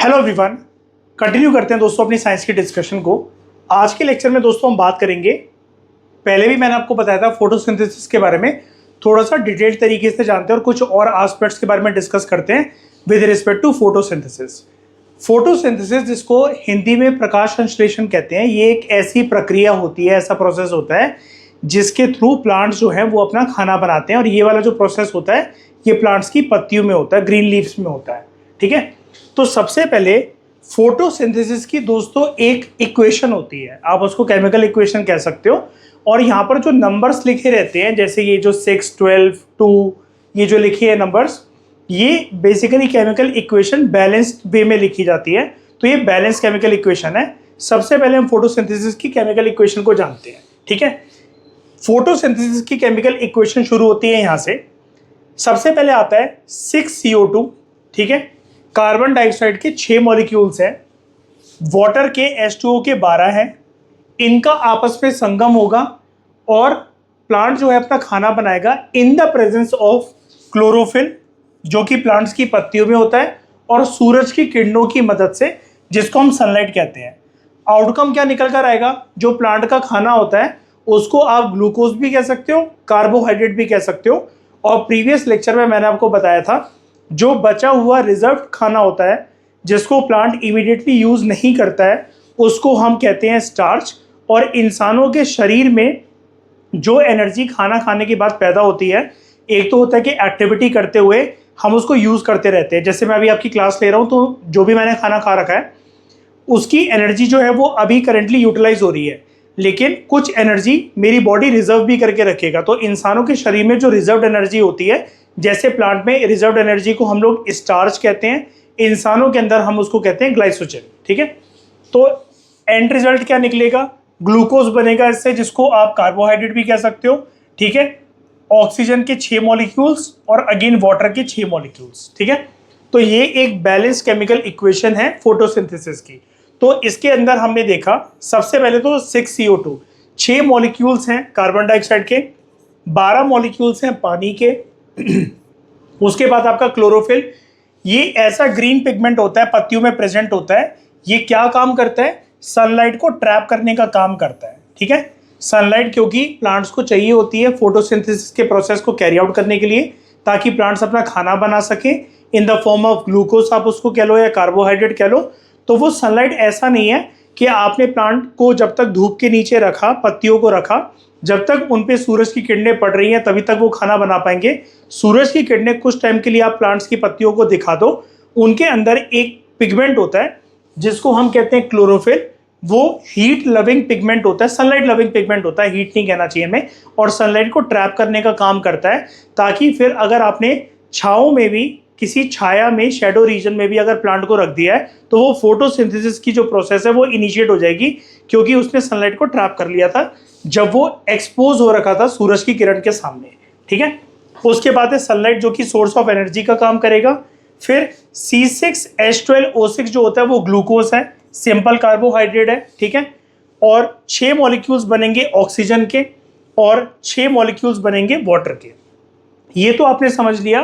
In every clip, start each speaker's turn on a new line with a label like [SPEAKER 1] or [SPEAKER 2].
[SPEAKER 1] Hello everyone, continue करते हैं दोस्तों अपनी साइंस की डिस्कशन को। आज के लेक्चर में दोस्तों हम बात करेंगे, पहले भी मैंने आपको बताया था फोटोसिंथेसिस के बारे में, थोड़ा सा डिटेल्ड तरीके से जानते हैं और कुछ और एस्पेक्ट्स के बारे में डिस्कस करते हैं with respect to photosynthesis. Photosynthesis, जिसको हिंदी में प्रकाश संश्लेषण कहते हैं, ये एक ऐसी प्रक्रिया होती है, ऐसा प्रोसेस होता है जिसके थ्रू प्लांट्स जो हैं वो अपना खाना बनाते हैं। और ये वाला जो प्रोसेस होता है ये प्लांट्स की पत्तियों में होता है, ग्रीन लीव्स में होता है। ठीक है, तो सबसे पहले फोटोसिंथेसिस की दोस्तों एक इक्वेशन होती है, आप उसको केमिकल इक्वेशन कह सकते हो। और यहाँ पर जो नंबर्स लिखे रहते हैं, जैसे ये जो 6, 12, 2, ये जो लिखे हैं नंबर्स, ये basically chemical equation balanced way में लिखी जाती है। तो ये बैलेंस केमिकल इक्वेशन है। सबसे पहले हम फोटोसिंथेसिस की केमिकल इक्वेशन को जानते हैं। ठीक है, फोटोसिंथेसिस की केमिकल इक्वेशन शुरू होती है यहाँ से। सबसे पहले आता है 6CO2। ठीक है, कार्बन डाइऑक्साइड के 6 मॉलिक्यूल्स हैं, वाटर के H2O के 12 हैं। इनका आपस में संगम होगा और प्लांट जो है अपना खाना बनाएगा in the presence of chlorophyll, जो कि प्लांट्स की पत्तियों में होता है, और सूरज की किरणों की मदद से, जिसको हम सनलाइट कहते हैं। आउटकम क्या निकल कर आएगा? जो प्लांट का खाना होता है उसको आप ग्लूकोज भी कह सकते हो, कार्बोहाइड्रेट भी कह सकते हो। और प्रीवियस लेक्चर में मैंने आपको बताया था, जो बचा हुआ रिजर्व खाना होता है जिसको प्लांट इमीडिएटली यूज नहीं करता है, उसको हम कहते हैं स्टार्च। और इंसानों के शरीर में जो एनर्जी खाना खाने के बाद पैदा होती है, एक तो होता है कि एक्टिविटी करते हुए हम उसको यूज करते रहते हैं। जैसे मैं अभी आपकी क्लास ले रहा हूं, तो जो भी मैंने खाना खा रखा है उसकी एनर्जी जो है वो अभी करंटली यूटिलाइज हो रही है, लेकिन कुछ एनर्जी मेरी बॉडी रिजर्व भी करके रखेगा। तो इंसानों के शरीर में जो रिजर्व एनर्जी होती है, जैसे प्लांट में रिजर्व एनर्जी को हम लोग स्टार्च कहते हैं, इंसानों के अंदर हम उसको कहते हैं ग्लाइकोजन। ठीक है, तो एंड रिजल्ट क्या निकलेगा? ग्लूकोज बनेगा इससे, जिसको आप कार्बोहाइड्रेट भी कह सकते हो। ठीक है, ऑक्सीजन के 6 मॉलिक्यूल्स और अगेन वाटर के 6 मॉलिक्यूल्स। ठीक है, तो ये एक बैलेंस केमिकल इक्वेशन है फोटोसिंथेसिस की। तो इसके अंदर हमने देखा, सबसे पहले तो 6CO2, 6 मॉलिक्यूल्स हैं कार्बन डाइऑक्साइड के, 12 मॉलिक्यूल्स हैं पानी के। उसके बाद आपका क्लोरोफिल, ये ऐसा ग्रीन पिगमेंट होता है, पत्तियों में प्रेजेंट होता है। ये क्या काम करता है? सनलाइट को ट्रैप करने का काम करता है। ठीक है, सनलाइट क्योंकि प्लांट्स को चाहिए होती है फोटोसिंथेसिस के प्रोसेस को कैरी आउट करने के लिए, ताकि प्लांट्स अपना खाना बना सके इन द फॉर्म ऑफ ग्लूकोज, आप उसको कह लो या कार्बोहाइड्रेट कह लो। तो वो सनलाइट ऐसा नहीं है कि आपने प्लांट को जब तक धूप के नीचे रखा, पत्तियों को रखा, जब तक उन पे सूरज की किरणें पड़ रही हैं तभी तक वो खाना बना पाएंगे। सूरज की किरणें कुछ टाइम के लिए आप प्लांट्स की पत्तियों को दिखा दो, उनके अंदर एक पिगमेंट होता है जिसको हम कहते हैं क्लोरोफिल। वो हीट लविंग पिगमेंट होता है, सनलाइट लविंग पिगमेंट होता है, हीट नहीं कहना चाहिए हमें, और सनलाइट को ट्रैप करने का काम करता है, ताकि फिर अगर आपने छाँव में भी, किसी छाया में, शेडो रीजन में भी अगर प्लांट को रख दिया है, तो वो फोटोसिंथेसिस की जो प्रोसेस है वो इनिशिएट हो जाएगी, क्योंकि उसने सनलाइट को ट्रैप कर लिया था जब वो एक्सपोज हो रखा था सूरज की किरण के सामने। ठीक है, उसके बाद है सनलाइट, जो कि सोर्स ऑफ एनर्जी का काम करेगा। फिर C6H12O6 जो होता है वो ग्लूकोज है, सिंपल कार्बोहाइड्रेट है। ठीक है, और 6 मॉलिक्यूल्स बनेंगे ऑक्सीजन के और 6 मॉलिक्यूल्स बनेंगे वाटर के। ये तो आपने समझ लिया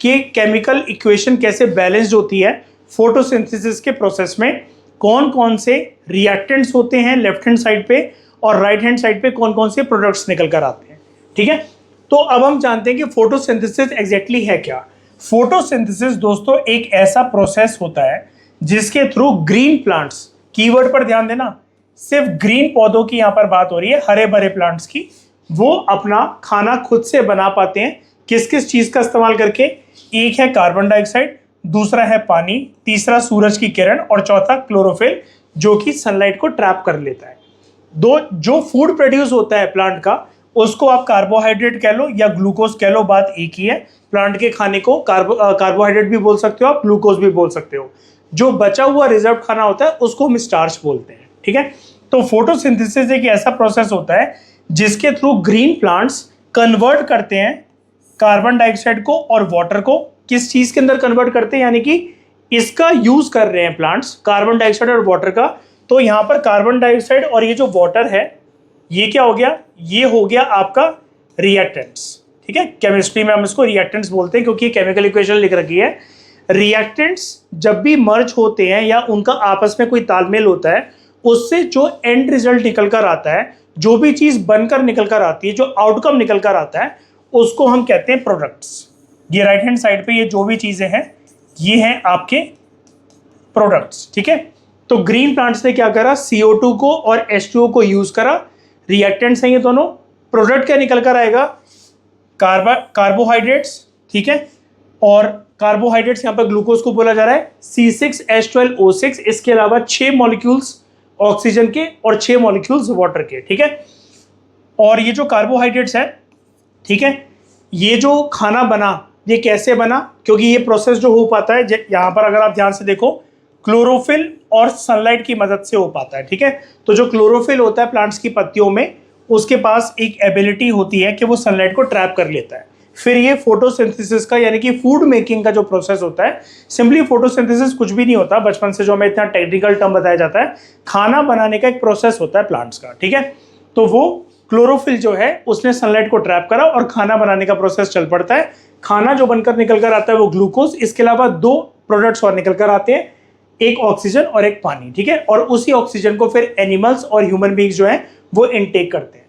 [SPEAKER 1] कि केमिकल इक्वेशन कैसे बैलेंस्ड होती है फोटोसिंथेसिस के प्रोसेस में, कौन कौन से रिएक्टेंट्स होते हैं लेफ्ट हैंड साइड पे, और राइट हैंड साइड पे कौन कौन से प्रोडक्ट्स निकल कर आते हैं। ठीक है, तो अब हम जानते हैं कि फोटोसिंथेसिस एग्जैक्टली है क्या। फोटोसिंथेसिस दोस्तों एक ऐसा प्रोसेस होता है जिसके थ्रू ग्रीन प्लांट्स, कीवर्ड पर ध्यान देना, सिर्फ ग्रीन पौधों की यहाँ पर बात हो रही है, हरे भरे प्लांट्स की, वो अपना खाना खुद से बना पाते हैं। किस किस चीज का इस्तेमाल करके? एक है कार्बन डाइऑक्साइड, दूसरा है पानी, तीसरा सूरज की किरण, और चौथा क्लोरोफिल, जो कि सनलाइट को ट्रैप कर लेता है। जो फूड प्रोड्यूस होता है प्लांट का, उसको आप कार्बोहाइड्रेट कह लो या ग्लूकोज कह लो, बात एक ही है। प्लांट के खाने को कार्बोहाइड्रेट भी बोल सकते हो आप, ग्लूकोज भी बोल सकते हो। जो बचा हुआ रिजर्व खाना होता है उसको हम स्टार्च बोलते हैं। ठीक है, तो फोटोसिंथेसिस एक ऐसा प्रोसेस होता है जिसके थ्रू ग्रीन प्लांट्स कन्वर्ट करते हैं कार्बन डाइऑक्साइड को और वाटर को। किस चीज के अंदर कन्वर्ट करते हैं? यानी कि इसका यूज कर रहे हैं प्लांट्स, कार्बन डाइऑक्साइड और वाटर का। तो यहाँ पर कार्बन डाइऑक्साइड और ये जो वाटर है, ये क्या हो गया? ये हो गया आपका रिएक्टेंट्स। ठीक है, केमिस्ट्री में हम इसको रिएक्टेंट्स बोलते हैं, क्योंकि केमिकल इक्वेशन लिख रखी है। रिएक्टेंट्स जब भी मर्ज होते हैं या उनका आपस में कोई तालमेल होता है, उससे जो एंड रिजल्ट निकल कर आता है, जो भी चीज बनकर निकल कर आती है, जो आउटकम निकल कर आता है, उसको हम कहते हैं प्रोडक्ट्स। ये राइट हैंड साइड पे ये जो भी चीजें हैं ये हैं आपके प्रोडक्ट्स, ठीक है। तो ग्रीन प्लांट्स ने क्या करा, CO2 को और H2O को यूज करा, रिएक्टेंट्स हैं ये दोनों। प्रोडक्ट क्या निकल कर आएगा, कार्बोहाइड्रेट्स, ठीक है। और कार्बोहाइड्रेट्स यहाँ पर ग्लूकोज को बोला जा रहा है, C6H12O6। इसके अलावा 6 मॉलिक्यूल्स ऑक्सीजन के और 6 मॉलिक्यूल्स वाटर के, ठीक है। और ये जो कार्बोहाइड्रेट्स है, ठीक है, ये जो खाना बना ये कैसे बना, क्योंकि ये प्रोसेस जो हो पाता है यहाँ पर अगर आप ध्यान से देखो, क्लोरोफिल और सनलाइट की मदद से हो पाता है, ठीक है। तो जो क्लोरोफिल होता है प्लांट्स की पत्तियों में, उसके पास एक एबिलिटी होती है कि वो सनलाइट को ट्रैप कर लेता है। फिर ये फोटोसिंथेसिस का यानी कि फूड मेकिंग का जो प्रोसेस होता है, सिंपली फोटोसिंथेसिस कुछ भी नहीं होता, बचपन से जो हमें इतना टेक्निकल टर्म बताया जाता है, खाना बनाने का एक प्रोसेस होता है प्लांट्स का, ठीक है। तो वो क्लोरोफिल जो है उसने सनलाइट को ट्रैप करा और खाना बनाने का प्रोसेस चल पड़ता है। खाना जो बनकर निकल कर आता है वो ग्लूकोज, इसके अलावा 2 प्रोडक्ट्स और निकल कर आते हैं, एक ऑक्सीजन और एक पानी, ठीक है। और उसी ऑक्सीजन को फिर एनिमल्स और ह्यूमन बींग्स जो है वो इनटेक करते हैं।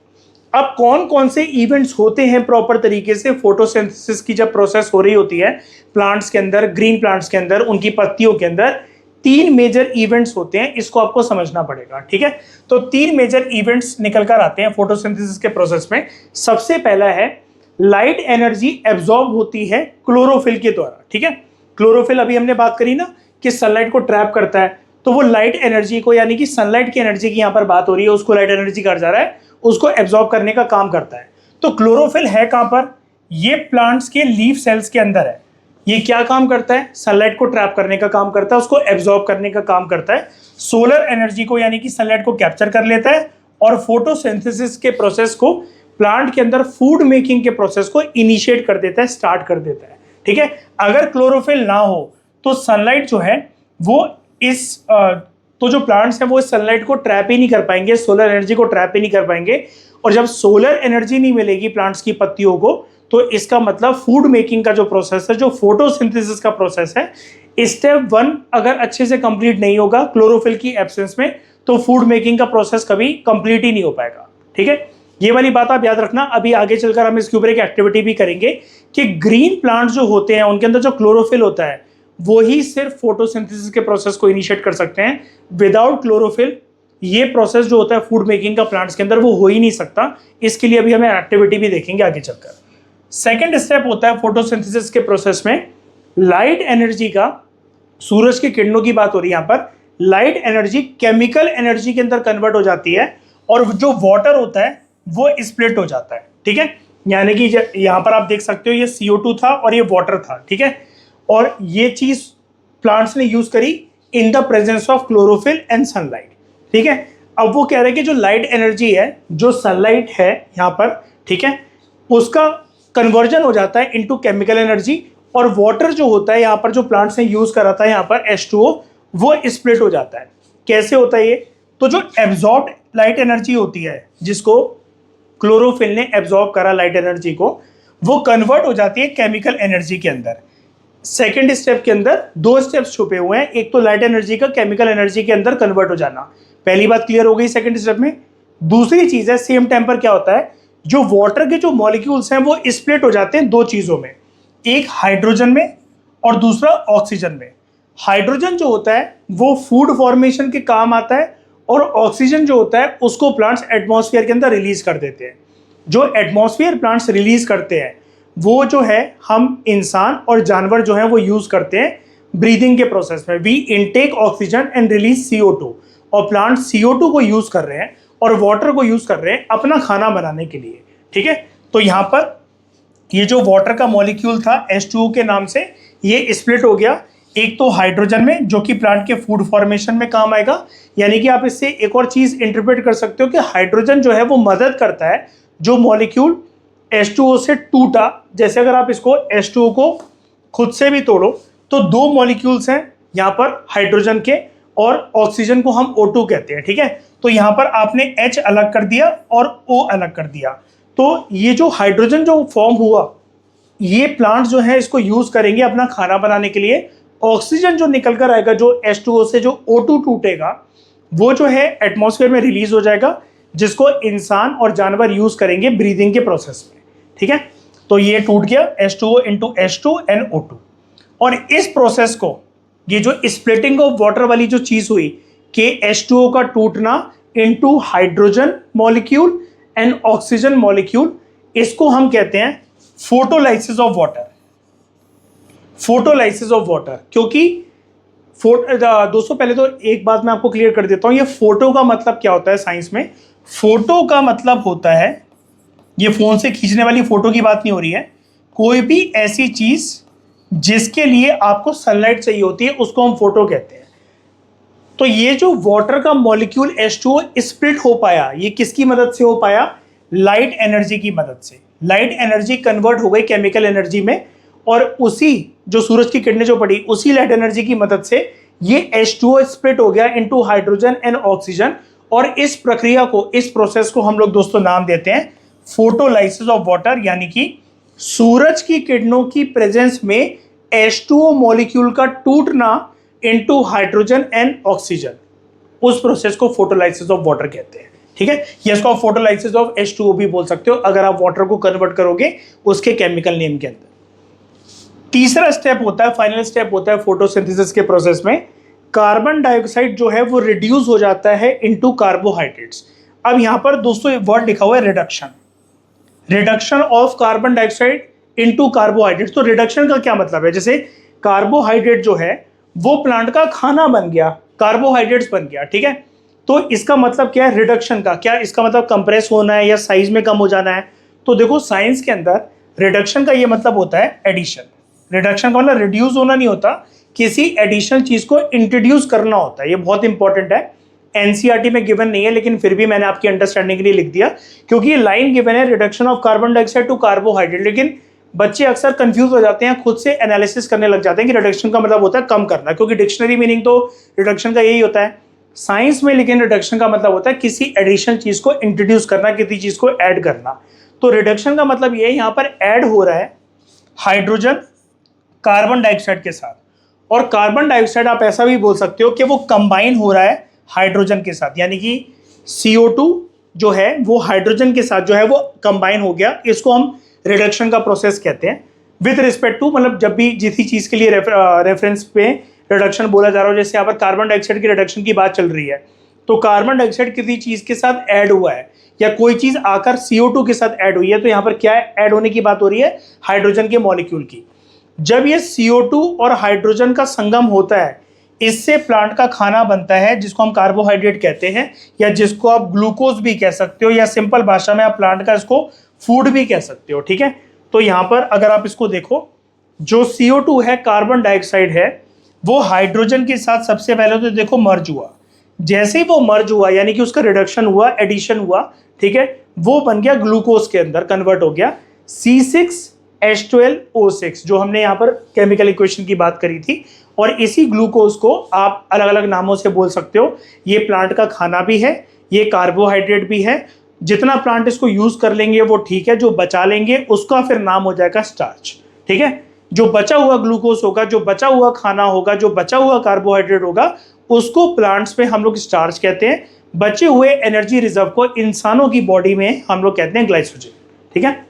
[SPEAKER 1] अब कौन कौन से इवेंट्स होते हैं प्रॉपर तरीके से फोटोसिंथेसिस की जब प्रोसेस हो रही होती है प्लांट्स के अंदर, ग्रीन प्लांट्स के अंदर, उनकी पत्तियों के अंदर 3 मेजर इवेंट्स होते हैं, इसको आपको समझना पड़ेगा, ठीक है। तो 3 मेजर इवेंट्स निकल कर आते हैं फोटोसिंथेसिस के प्रोसेस में। सबसे पहला है लाइट एनर्जी एब्जॉर्ब होती है क्लोरोफिल के द्वारा, ठीक है। क्लोरोफिल अभी हमने बात करी ना कि सनलाइट को ट्रैप करता है, तो वो लाइट एनर्जी को, यानी कि सनलाइट की एनर्जी की यहाँ पर बात हो रही है, उसको लाइट एनर्जी कहा जा रहा है, उसको एब्जॉर्ब करने का काम करता है। तो क्लोरोफिल है कहां पर, ये प्लांट्स के लीफ सेल्स के अंदर है। ये क्या काम करता है, सनलाइट को ट्रैप करने का काम करता है, उसको एब्जॉर्ब करने का काम करता है, सोलर एनर्जी को यानी कि सनलाइट को कैप्चर कर लेता है और फोटोसिंथेसिस के प्रोसेस को, प्लांट के अंदर फूड मेकिंग के प्रोसेस को इनिशिएट कर देता है, स्टार्ट कर देता है, ठीक है। अगर क्लोरोफिल ना हो तो सनलाइट जो है वो तो जो प्लांट्स हैं वो इस सनलाइट को ट्रैप ही नहीं कर पाएंगे, सोलर एनर्जी को ट्रैप ही नहीं कर पाएंगे। और जब सोलर एनर्जी नहीं मिलेगी प्लांट्स की पत्तियों को, तो इसका मतलब फूड मेकिंग का जो प्रोसेस है, जो फोटोसिंथेसिस का प्रोसेस है, स्टेप 1 अगर अच्छे से कंप्लीट नहीं होगा क्लोरोफिल की एब्सेंस में, तो फूड मेकिंग का प्रोसेस कभी कंप्लीट ही नहीं हो पाएगा, ठीक है। ये वाली बात आप याद रखना। अभी आगे चलकर हम इसके ऊपर एक एक्टिविटी भी करेंगे कि ग्रीन प्लांट्स जो होते हैं उनके अंदर जो क्लोरोफिल होता है वो ही सिर्फ फोटोसिंथेसिस के प्रोसेस को इनिशिएट कर सकते हैं। विदाउट क्लोरोफिल ये प्रोसेस जो होता है फूड मेकिंग का प्लांट्स के अंदर वो हो ही नहीं सकता। इसके लिए अभी हमें एक्टिविटी भी देखेंगे आगे चलकर। सेकंड स्टेप होता है फोटोसिंथेसिस के प्रोसेस में लाइट एनर्जी का, सूरज की किरणों की बात हो रही है यहाँ पर, लाइट एनर्जी केमिकल एनर्जी के अंदर कन्वर्ट हो जाती है और जो वाटर होता है वो स्प्लिट हो जाता है, ठीक है। यानी कि यहाँ पर आप देख सकते हो ये CO2 था और ये वाटर था, ठीक है। और ये चीज प्लांट्स ने यूज करी in the presence of chlorophyll and sunlight, ठीक है। अब वो कह रहे हैं कि जो लाइट एनर्जी है, जो सनलाइट है यहाँ पर, ठीक है, उसका कन्वर्जन हो जाता है इनटू केमिकल एनर्जी, और वाटर जो होता है यहाँ पर जो प्लांट्स ने यूज करा था यहाँ पर H2O, वो स्प्लिट हो जाता है। कैसे होता है ये, तो जो एब्जॉर्ब लाइट एनर्जी होती है, जिसको क्लोरोफिल ने एब्जॉर्ब करा लाइट एनर्जी को, वो कन्वर्ट हो जाती है केमिकल एनर्जी के अंदर। सेकेंड स्टेप के अंदर 2 स्टेप्स छुपे हुए हैं, एक तो लाइट एनर्जी का केमिकल एनर्जी के अंदर कन्वर्ट हो जाना, पहली बात क्लियर हो गई सेकेंड स्टेप में। दूसरी चीज है सेम टाइम पर क्या होता है, जो वाटर के जो मॉलिक्यूल्स हैं वो स्प्लिट हो जाते हैं 2 चीजों में, एक हाइड्रोजन में और दूसरा ऑक्सीजन में। हाइड्रोजन जो होता है वो फूड फॉर्मेशन के काम आता है और ऑक्सीजन जो होता है उसको प्लांट्स एटमॉस्फेयर के अंदर रिलीज कर देते हैं। जो एटमॉस्फेयर प्लांट्स रिलीज करते हैं वो जो है हम इंसान और जानवर जो है वो यूज करते हैं ब्रीदिंग के प्रोसेस में। We intake oxygen and release CO2, और प्लांट CO2 को यूज कर रहे हैं और वाटर को यूज कर रहे हैं अपना खाना बनाने के लिए, ठीक है। तो यहाँ पर ये जो वाटर का मॉलिक्यूल था H2O के नाम से, ये स्प्लिट हो गया एक तो हाइड्रोजन में, जो कि प्लांट के फूड फॉर्मेशन में काम आएगा। यानी कि आप इससे एक और चीज इंटरप्रेट कर सकते हो कि हाइड्रोजन जो है वो मदद करता है जो मॉलिक्यूल H2O से टूटा, जैसे अगर आप इसको H2O को खुद से भी तोड़ो तो 2 मॉलिक्यूल्स हैं यहाँ पर हाइड्रोजन के, और ऑक्सीजन को हम O2 कहते हैं, ठीक है। तो यहाँ पर आपने H अलग कर दिया और O अलग कर दिया, तो ये जो हाइड्रोजन जो फॉर्म हुआ, ये प्लांट्स जो है इसको यूज करेंगे अपना खाना बनाने के लिए ऑक्सीजन जो निकल कर आएगा, जो H2O से जो O2 टूटेगा, वो जो है एटमॉस्फेयर में रिलीज हो जाएगा, जिसको इंसान और जानवर यूज करेंगे ब्रीदिंग के प्रोसेस में। ठीक है, तो ये टूट गया H2O into H2 and O2। और इस प्रोसेस को, ये जो स्प्लिटिंग ऑफ वाटर वाली जो चीज हुई कि H2O का टूटना into hydrogen molecule and oxygen molecule, इसको हम कहते हैं photolysis of water. Photolysis of water, क्योंकि दोस्तों पहले तो एक बात मैं आपको क्लियर कर देता हूं, ये फोटो का मतलब क्या होता है साइंस में। फोटो का मतलब होता है, ये फोन से खींचने वाली फोटो की बात नहीं हो रही है, कोई भी ऐसी चीज जिसके लिए आपको सनलाइट चाहिए होती है उसको हम फोटो कहते हैं। तो ये जो वाटर का मॉलिक्यूल H2O स्प्लिट हो पाया, ये किसकी मदद से हो पाया? लाइट एनर्जी की मदद से। लाइट एनर्जी कन्वर्ट हो गई केमिकल एनर्जी में, और उसी जो सूरज की किरणें जो पड़ी, उसी लाइट एनर्जी की मदद से ये H2O स्प्लिट हो गया इनटू हाइड्रोजन एंड ऑक्सीजन। और इस प्रक्रिया को, इस प्रोसेस को हम लोग दोस्तों नाम देते हैं फोटोलाइसिस ऑफ वाटर, यानी कि सूरज की किरणों की प्रेजेंस में H2O मॉलिक्यूल का टूटना इनटू हाइड्रोजन एंड ऑक्सीजन, उस प्रोसेस को फोटोलाइसिस ऑफ वाटर कहते हैं। ठीक है, ये इसको आप फोटोलाइसिस ऑफ H2O भी बोल सकते हो अगर आप वाटर को कन्वर्ट करोगे उसके केमिकल नेम के अंदर। तीसरा स्टेप होता है, फाइनल स्टेप होता है फोटोसिंथेसिस के प्रोसेस में, कार्बन डाइऑक्साइड जो है वो रिड्यूस हो जाता है इनटू कार्बोहाइड्रेट्स। अब यहां पर दोस्तों वर्ड लिखा हुआ है reduction, reduction of carbon dioxide into carbohydrates. तो रिडक्शन का क्या मतलब है? जैसे कार्बोहाइड्रेट जो है वो प्लांट का खाना बन गया, कार्बोहाइड्रेट्स बन गया। ठीक है, तो इसका मतलब क्या है रिडक्शन का? क्या इसका मतलब कंप्रेस होना है या साइज में कम हो जाना है? तो देखो साइंस के अंदर रिडक्शन का ये मतलब होता है एडिशन। रिडक्शन का मतलब रिड्यूस होना नहीं होता, किसी एडिशनल चीज को इंट्रोड्यूस करना होता है। ये बहुत इंपॉर्टेंट है, एनसीईआरटी में गिवन नहीं है, लेकिन फिर भी मैंने आपकी अंडरस्टैंडिंग के लिए लिख दिया, क्योंकि ये लाइन गिवन है reduction of carbon dioxide to carbohydrate. लेकिन बच्चे अक्सर कंफ्यूज हो जाते हैं, खुद से एनालिसिस करने लग जाते हैं कि रिडक्शन का मतलब होता है कम करना, क्योंकि डिक्शनरी मीनिंग तो रिडक्शन का यही होता है साइंस में। लेकिन रिडक्शन का मतलब होता है किसी एडिशनल चीज को इंट्रोड्यूस करना, किसी चीज को ऐड करना। तो रिडक्शन का मतलब ये है यहाँ पर ऐड हो रहा है हाइड्रोजन कार्बन डाइऑक्साइड के साथ, और कार्बन डाइऑक्साइड आप ऐसा भी बोल सकते हो कि वो कंबाइन हो रहा है हाइड्रोजन के साथ, यानी कि CO2 जो है वो हाइड्रोजन के साथ जो है वो कंबाइन हो गया। इसको हम रिडक्शन का प्रोसेस कहते हैं। विद रिस्पेक्ट टू, मतलब जब भी किसी चीज के लिए रेफरेंस पे रिडक्शन बोला जा रहा हो, जैसे यहाँ पर कार्बन डाइऑक्साइड की रिडक्शन की बात चल रही है, तो कार्बन डाइऑक्साइड किसी चीज के साथ ऐड हुआ है या कोई चीज आकर CO2 के साथ ऐड हुई है, तो यहाँ पर क्या ऐड होने की बात हो रही है? हाइड्रोजन के मॉलिक्यूल की। जब ये CO2 और हाइड्रोजन का संगम होता है, इससे प्लांट का खाना बनता है, जिसको हम कार्बोहाइड्रेट कहते हैं, या जिसको आप ग्लूकोज भी कह सकते हो, या सिंपल भाषा में आप प्लांट का इसको फूड भी कह सकते हो। ठीक है, तो यहां पर अगर आप इसको देखो, जो CO2 है, कार्बन डाइऑक्साइड है, वो हाइड्रोजन के साथ सबसे पहले तो देखो मर्ज हुआ। जैसे ही वो मर्ज हुआ, यानी कि उसका रिडक्शन हुआ, एडिशन हुआ, ठीक है, वो बन गया ग्लूकोज के अंदर, कन्वर्ट हो गया C6H12O6, जो हमने यहाँ पर केमिकल इक्वेशन की बात करी थी। और इसी ग्लूकोज को आप अलग अलग नामों से बोल सकते हो। ये प्लांट का खाना भी है, ये कार्बोहाइड्रेट भी है। जितना प्लांट इसको यूज कर लेंगे वो ठीक है, जो बचा लेंगे उसका फिर नाम हो जाएगा स्टार्च। ठीक है, जो बचा हुआ ग्लूकोज होगा, जो बचा हुआ खाना होगा, जो बचा हुआ कार्बोहाइड्रेट होगा, उसको प्लांट्स में हम लोग स्टार्च कहते हैं। बचे हुए एनर्जी रिजर्व को इंसानों की बॉडी में हम लोग कहते हैं ग्लाइकोजन। ठीक है,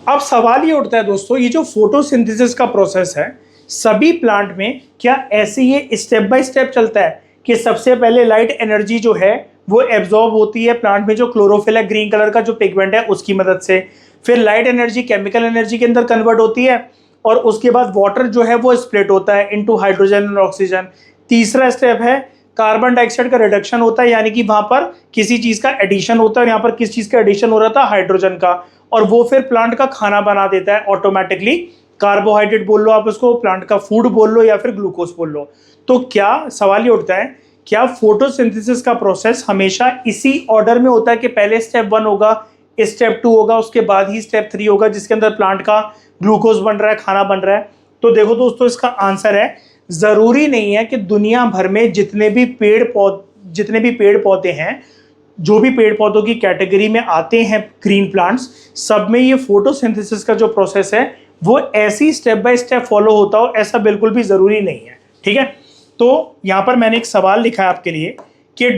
[SPEAKER 1] अब सवाल ये उठता है दोस्तों, ये जो फोटोसिंथेसिस का प्रोसेस है सभी प्लांट में, क्या ऐसे ये स्टेप बाय स्टेप चलता है कि सबसे पहले लाइट एनर्जी जो है वो एब्जॉर्ब होती है प्लांट में, जो क्लोरोफिल है, ग्रीन कलर का जो पिगमेंट है, उसकी मदद से, फिर लाइट एनर्जी केमिकल एनर्जी के अंदर कन्वर्ट होती है, और उसके बाद वाटर जो है वो स्प्लिट होता है इनटू हाइड्रोजन और ऑक्सीजन। तीसरा स्टेप है कार्बन डाइऑक्साइड का रिडक्शन होता है, यानी कि वहां पर किसी चीज का एडिशन होता है, और यहाँ पर किस चीज का एडिशन हो रहा था? हाइड्रोजन का, और वो फिर प्लांट का खाना बना देता है ऑटोमेटिकली। कार्बोहाइड्रेट बोल लो आप उसको, प्लांट का फूड बोल लो, या फिर ग्लूकोज बोल लो। तो क्या सवाल ये उठता है, क्या फोटोसिंथेसिस का प्रोसेस हमेशा इसी ऑर्डर में होता है कि पहले स्टेप 1 होगा, स्टेप 2 होगा, उसके बाद ही स्टेप 3 होगा, जिसके अंदर प्लांट का ग्लूकोज बन रहा है, खाना बन रहा है? तो देखो दोस्तों, इसका आंसर है जरूरी नहीं है कि दुनिया भर में जितने भी पेड़ पौधे हैं, जो भी पेड़ पौधों की कैटेगरी में आते हैं ग्रीन प्लांट्स, सब में ये फोटोसिंथेसिस का जो प्रोसेस है वो ऐसी स्टेप बाय स्टेप फॉलो होता हो, ऐसा बिल्कुल भी ज़रूरी नहीं है। ठीक है, तो यहाँ पर मैंने एक सवाल लिखा है आपके लिए कि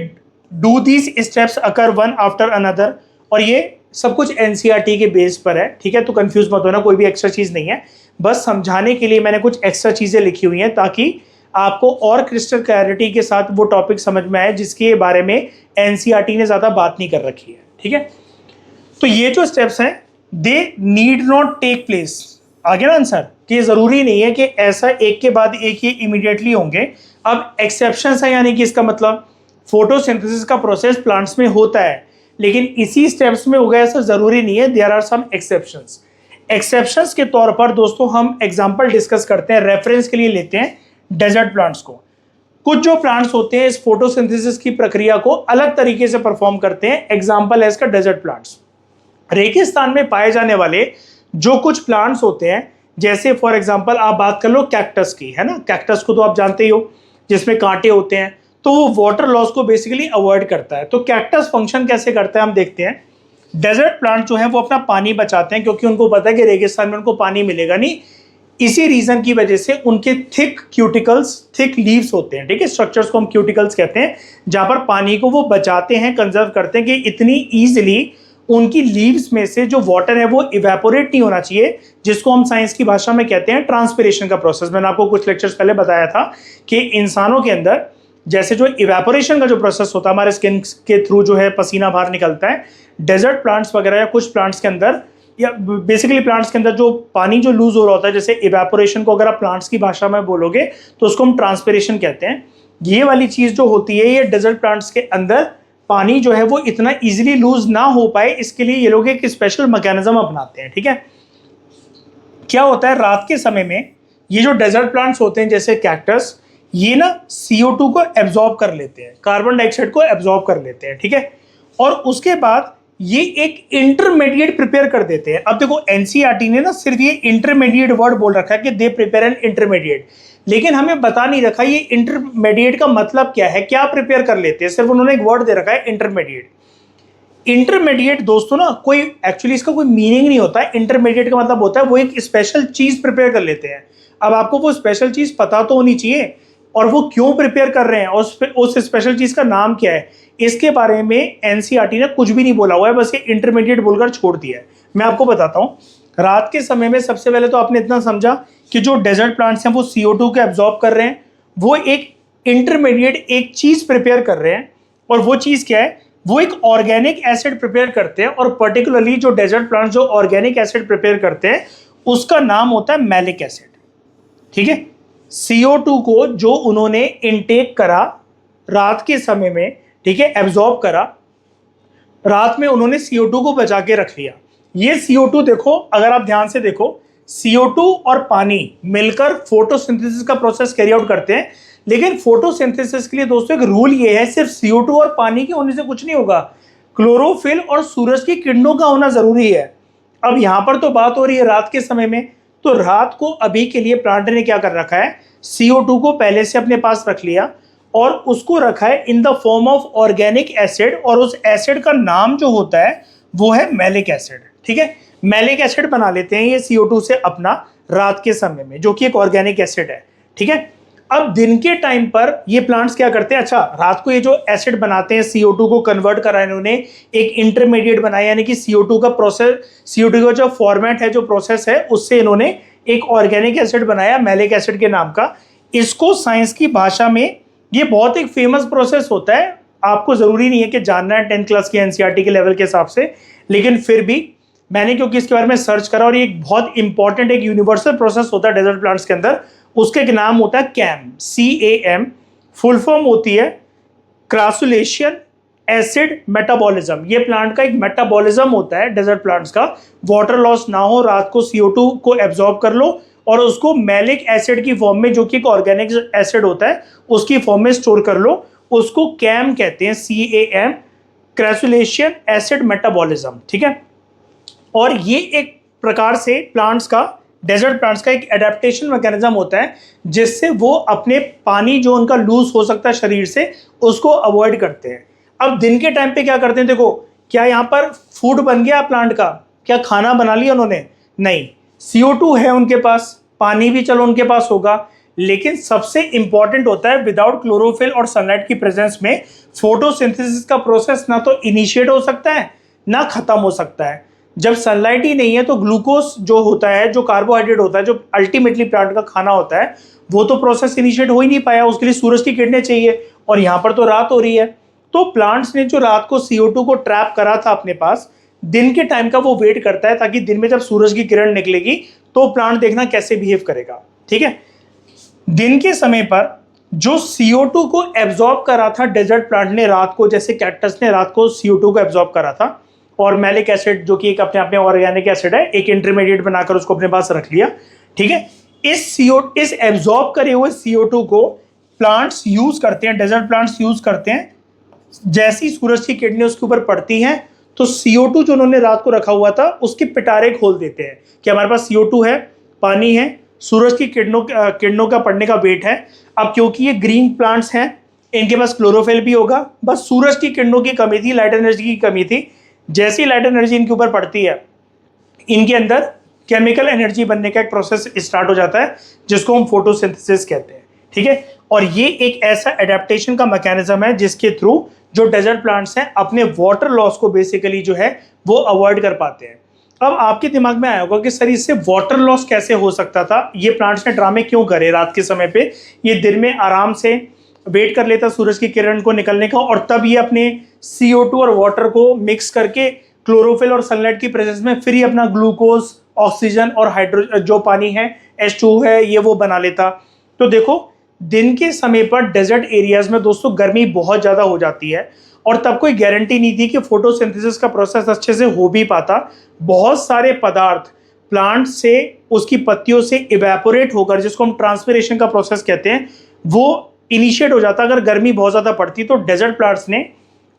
[SPEAKER 1] do these steps occur one after another, और ये सब कुछ एनसीईआरटी के बेस पर है। ठीक है, तो कंफ्यूज मत होना, कोई भी एक्स्ट्रा चीज़ नहीं है, बस समझाने के लिए मैंने कुछ एक्स्ट्रा चीज़ें लिखी हुई हैं ताकि आपको और क्रिस्टल क्लैरिटी के साथ वो टॉपिक समझ में आए जिसके बारे में एनसीईआरटी ने ज़्यादा बात नहीं कर रखी है। ठीक है, तो ये जो स्टेप्स हैं they need not take place. आगे ना आंसर कि ये ज़रूरी नहीं है कि ऐसा एक के बाद एक ही इमीडिएटली होंगे। अब एक्सेप्शंस है, यानी कि इसका मतलब फोटोसिंथेसिस का प्रोसेस प्लांट्स में होता है लेकिन इसी स्टेप्स में होगा ऐसा ज़रूरी नहीं है। There are some exceptions. Exceptions के तौर पर दोस्तों हम एग्जाम्पल डिस्कस करते हैं, रेफरेंस के लिए लेते हैं डेजर्ट प्लांट्स को। कुछ जो प्लांट्स होते हैं इस फोटोसिंथेसिस की प्रक्रिया को अलग तरीके से परफॉर्म करते हैं। एग्जाम्पल है इसका डेजर्ट प्लांट्स। रेगिस्तान में पाए जाने वाले जो कुछ प्लांट्स होते हैं, जैसे फॉर एग्जाम्पल आप बात कर लो कैक्टस की, है ना, कैक्टस को तो आप जानते ही हो जिसमें कांटे होते हैं, तो वो वाटर लॉस को बेसिकली अवॉइड करता है। तो कैक्टस फंक्शन कैसे करता है हम देखते हैं। डेजर्ट प्लांट जो है वो अपना पानी बचाते हैं क्योंकि उनको पता है कि रेगिस्तान में उनको पानी मिलेगा नहीं। इसी रीजन की वजह से उनके थिक क्यूटिकल्स, थिक लीव्स होते हैं। ठीक है, स्ट्रक्चर्स को हम क्यूटिकल्स कहते हैं, जहां पर पानी को वो बचाते हैं, कंजर्व करते हैं कि इतनी ईजिली उनकी लीव्स में से जो वाटर है वो इवेपोरेट नहीं होना चाहिए, जिसको हम साइंस की भाषा में कहते हैं ट्रांसपिरेशन का प्रोसेस। मैंने आपको कुछ लेक्चर्स पहले बताया था कि इंसानों के अंदर जैसे जो इवेपोरेशन का जो प्रोसेस होता है, हमारे स्किन के थ्रू जो है पसीना बाहर निकलता है, डेजर्ट प्लांट्स वगैरह या कुछ प्लांट्स के अंदर या बेसिकली प्लांट्स के अंदर जो पानी जो लूज हो रहा होता है, जैसे इवेपोरेशन को अगर आप प्लांट्स की भाषा में बोलोगे तो उसको हम ट्रांसपिरेशन कहते हैं। ये वाली चीज जो होती है ये डेजर्ट प्लांट्स के अंदर पानी जो है वो इतना इजीली लूज ना हो पाए, इसके लिए ये लोग एक स्पेशल मैकेनिज्म अपनाते हैं। ठीक है, क्या होता है रात के समय में ये जो डेजर्ट प्लांट्स होते हैं जैसे कैक्टस, ये ना CO2 को एब्जॉर्ब कर लेते हैं, कार्बन डाइऑक्साइड को एब्जॉर्ब कर लेते हैं। ठीक है, और उसके बाद ये एक इंटरमीडिएट प्रिपेयर कर देते हैं। अब देखो एनसीईआरटी ने ना सिर्फ ये इंटरमीडिएट वर्ड बोल रखा है कि दे प्रिपेयर एन इंटरमीडिएट, लेकिन हमें बता नहीं रखा ये इंटरमीडिएट का मतलब क्या है, क्या प्रिपेयर कर लेते हैं। सिर्फ उन्होंने एक वर्ड दे रखा है इंटरमीडिएट। इंटरमीडिएट दोस्तों ना कोई एक्चुअली इसका कोई मीनिंग नहीं होता है। इंटरमीडिएट का मतलब होता है वो एक स्पेशल चीज प्रिपेयर कर लेते हैं। अब आपको वो स्पेशल चीज पता तो होनी चाहिए, और वो क्यों प्रिपेयर कर रहे हैं और उस स्पेशल चीज का नाम क्या है, इसके बारे में एनसीईआरटी ने कुछ भी नहीं बोला हुआ है, बस ये इंटरमीडिएट बोलकर छोड़ दिया है। मैं आपको बताता हूँ, रात के समय में सबसे पहले तो आपने इतना समझा कि जो डेजर्ट प्लांट्स हैं वो CO2 को एब्जॉर्ब कर रहे हैं, वो एक इंटरमीडिएट एक चीज प्रिपेयर कर रहे हैं, और वो चीज क्या है, वो एक ऑर्गेनिक एसिड प्रिपेयर करते हैं। और पर्टिकुलरली जो डेजर्ट प्लांट्स जो ऑर्गेनिक एसिड प्रिपेयर करते हैं उसका नाम होता है मैलिक एसिड। ठीक है, CO2 को जो उन्होंने इनटेक करा रात के समय में, ठीक है, एब्जॉर्ब करा, रात में उन्होंने CO2 को बचा के रख लिया। ये CO2 देखो, अगर आप ध्यान से देखो, CO2 और पानी मिलकर फोटोसिंथेसिस का प्रोसेस कैरी आउट करते हैं। लेकिन फोटोसिंथेसिस के लिए दोस्तों एक रूल ये है, सिर्फ CO2 और पानी के होने से कुछ नहीं होगा, क्लोरोफिल और सूरज की किरणों का होना जरूरी है। अब यहां पर तो बात हो रही है रात के समय में, तो रात को अभी के लिए प्लांट ने क्या कर रखा है, CO2 को पहले से अपने पास रख लिया और उसको रखा है इन the form of organic acid, और उस एसिड का नाम जो होता है वो है मैलिक एसिड। ठीक है, मैलिक एसिड बना लेते हैं ये CO2 से अपना रात के समय में, जो कि एक ऑर्गेनिक एसिड है। ठीक है, अब दिन के टाइम पर ये प्लांट्स क्या करते हैं, अच्छा रात को ये जो एसिड बनाते हैं CO2 को कन्वर्ट करा इन्होंने, एक इंटरमीडिएट बनाया, यानी कि CO2 का प्रोसेस, CO2 का जो फॉर्मेट है, जो प्रोसेस है, उससे इन्होंने एक ऑर्गेनिक एसिड बनाया मैलिक एसिड के नाम का। इसको साइंस की भाषा में ये बहुत एक फेमस प्रोसेस होता है, आपको जरूरी नहीं है कि जानना है 10th क्लास की एनसीईआरटी के लेवल के हिसाब से, लेकिन फिर भी मैंने क्योंकि इसके बारे में सर्च करा और ये एक बहुत इंपॉर्टेंट एक यूनिवर्सल प्रोसेस होता है डेजर्ट प्लांट्स के अंदर, उसके एक नाम होता है CAM, CAM, फुल फॉर्म होती है क्रासुलेशन एसिड मेटाबॉलिज्म। ये प्लांट का एक मेटाबॉलिज्म होता है डेजर्ट प्लांट्स का, वाटर लॉस ना हो, रात को CO2 को एब्जॉर्ब कर लो और उसको मैलिक एसिड की फॉर्म में, जो कि एक ऑर्गेनिक एसिड होता है, उसकी फॉर्म में स्टोर कर लो, उसको CAM कहते हैं, CAM, क्रासुलेशन एसिड मेटाबॉलिज्म। ठीक है, और ये एक प्रकार से प्लांट्स का, डेजर्ट प्लांट्स का एक एडेप्टेशन मैकेनिज्म होता है, जिससे वो अपने पानी जो उनका लूज हो सकता है शरीर से, उसको अवॉइड करते हैं। अब दिन के टाइम पे क्या करते हैं, देखो क्या यहाँ पर फूड बन गया प्लांट का, क्या खाना बना लिया उन्होंने, नहीं, CO2 है उनके पास, पानी भी चलो उनके पास होगा, लेकिन सबसे इंपॉर्टेंट होता है विदाउट क्लोरोफिल और सनलाइट की प्रेजेंस में फोटोसिंथेसिस का प्रोसेस ना तो इनिशिएट हो सकता है ना खत्म हो सकता है। जब सनलाइट ही नहीं है तो ग्लूकोज जो होता है, जो कार्बोहाइड्रेट होता है, जो अल्टीमेटली प्लांट का खाना होता है, वो तो प्रोसेस इनिशिएट हो ही नहीं पाया, उसके लिए सूरज की किरणें चाहिए, और यहाँ पर तो रात हो रही है। तो प्लांट्स ने जो रात को CO2 को ट्रैप करा था अपने पास, दिन के टाइम का वो वेट करता है ताकि दिन में जब सूरज की किरण निकलेगी तो प्लांट देखना कैसे बिहेव करेगा। ठीक है, दिन के समय पर जो CO2 को एब्जॉर्ब करा था डेजर्ट प्लांट ने रात को, जैसे कैक्टस ने रात को CO2 को एब्जॉर्ब करा था, और मैलिक एसिड जो कि एक अपने आप में ऑर्गेनिक एसिड है, एक इंटरमीडिएट बनाकर उसको अपने पास रख लिया। ठीक है, इस एब्जॉर्ब करे हुए CO2 को प्लांट्स यूज करते हैं, डेजर्ट प्लांट्स यूज करते हैं। जैसी सूरज की किरणें उसके ऊपर पड़ती हैं तो CO2 जो उन्होंने रात को रखा हुआ था उसके पिटारे खोल देते हैं कि हमारे पास CO2 है, पानी है, सूरज की किरणों का पड़ने का वेट है। अब क्योंकि ये ग्रीन प्लांट्स हैं, इनके पास क्लोरोफिल भी होगा, बस सूरज की किरणों की कमी थी, लाइट एनर्जी की कमी थी। जैसी लाइट एनर्जी इनके ऊपर पड़ती है, इनके अंदर केमिकल एनर्जी बनने का एक प्रोसेस स्टार्ट हो जाता है जिसको हम फोटोसिंथेसिस कहते हैं। ठीक है, और ये एक ऐसा एडेप्टेशन का मैकेनिज्म है जिसके थ्रू जो डेजर्ट प्लांट्स हैं अपने वाटर लॉस को बेसिकली जो है वो अवॉइड कर पाते हैं। अब आपके दिमाग में आया होगा कि सर इससे वाटर लॉस कैसे हो सकता था, ये प्लांट्स ने ड्रामे क्यों करे रात के समय पे, ये दिन में आराम से वेट कर लेता सूरज की किरण को निकलने का, और तब ये अपने CO2 और वाटर को मिक्स करके क्लोरोफिल और सनलाइट की प्रेजेंस में फिर ही अपना ग्लूकोज, ऑक्सीजन और हाइड्रो जो पानी है H2 है ये वो बना लेता। तो देखो दिन के समय पर डेजर्ट एरियाज में दोस्तों गर्मी बहुत ज़्यादा हो जाती है, और तब कोई गारंटी नहीं थी कि फोटोसिंथेसिस का प्रोसेस अच्छे से हो भी पाता। बहुत सारे पदार्थ प्लांट से, उसकी पत्तियों से इवेपोरेट होकर, जिसको हम ट्रांसपिरेशन का प्रोसेस कहते हैं, वो इनिशिएट हो जाता। अगर गर्मी बहुत ज़्यादा पड़ती तो डेजर्ट प्लांट्स ने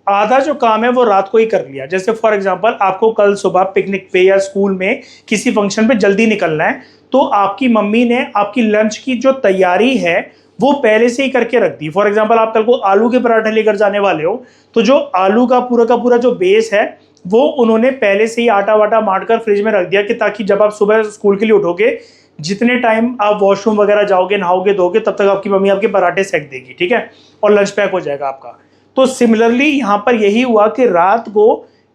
[SPEAKER 1] आधा जो काम है वो रात को ही कर लिया। जैसे फॉर एग्जांपल आपको कल सुबह पिकनिक पे या स्कूल में किसी फंक्शन पे जल्दी निकलना है, तो आपकी मम्मी ने आपकी लंच की जो तैयारी है वो पहले से ही करके रख दी। फॉर एग्जांपल आप कल को आलू के पराठे लेकर जाने वाले हो, तो जो आलू का पूरा जो बेस है वो उन्होंने पहले से ही आटा वाटा मार कर फ्रिज में रख दिया, कि ताकि जब आप सुबह स्कूल के लिए उठोगे, जितने टाइम आप वॉशरूम वगैरह जाओगे, नहाओगे धोगे, तब तक आपकी मम्मी आपके पराठे सेक देगी। ठीक है, और लंच पैक हो जाएगा आपका। तो सिमिलरली यहाँ पर यही हुआ कि रात को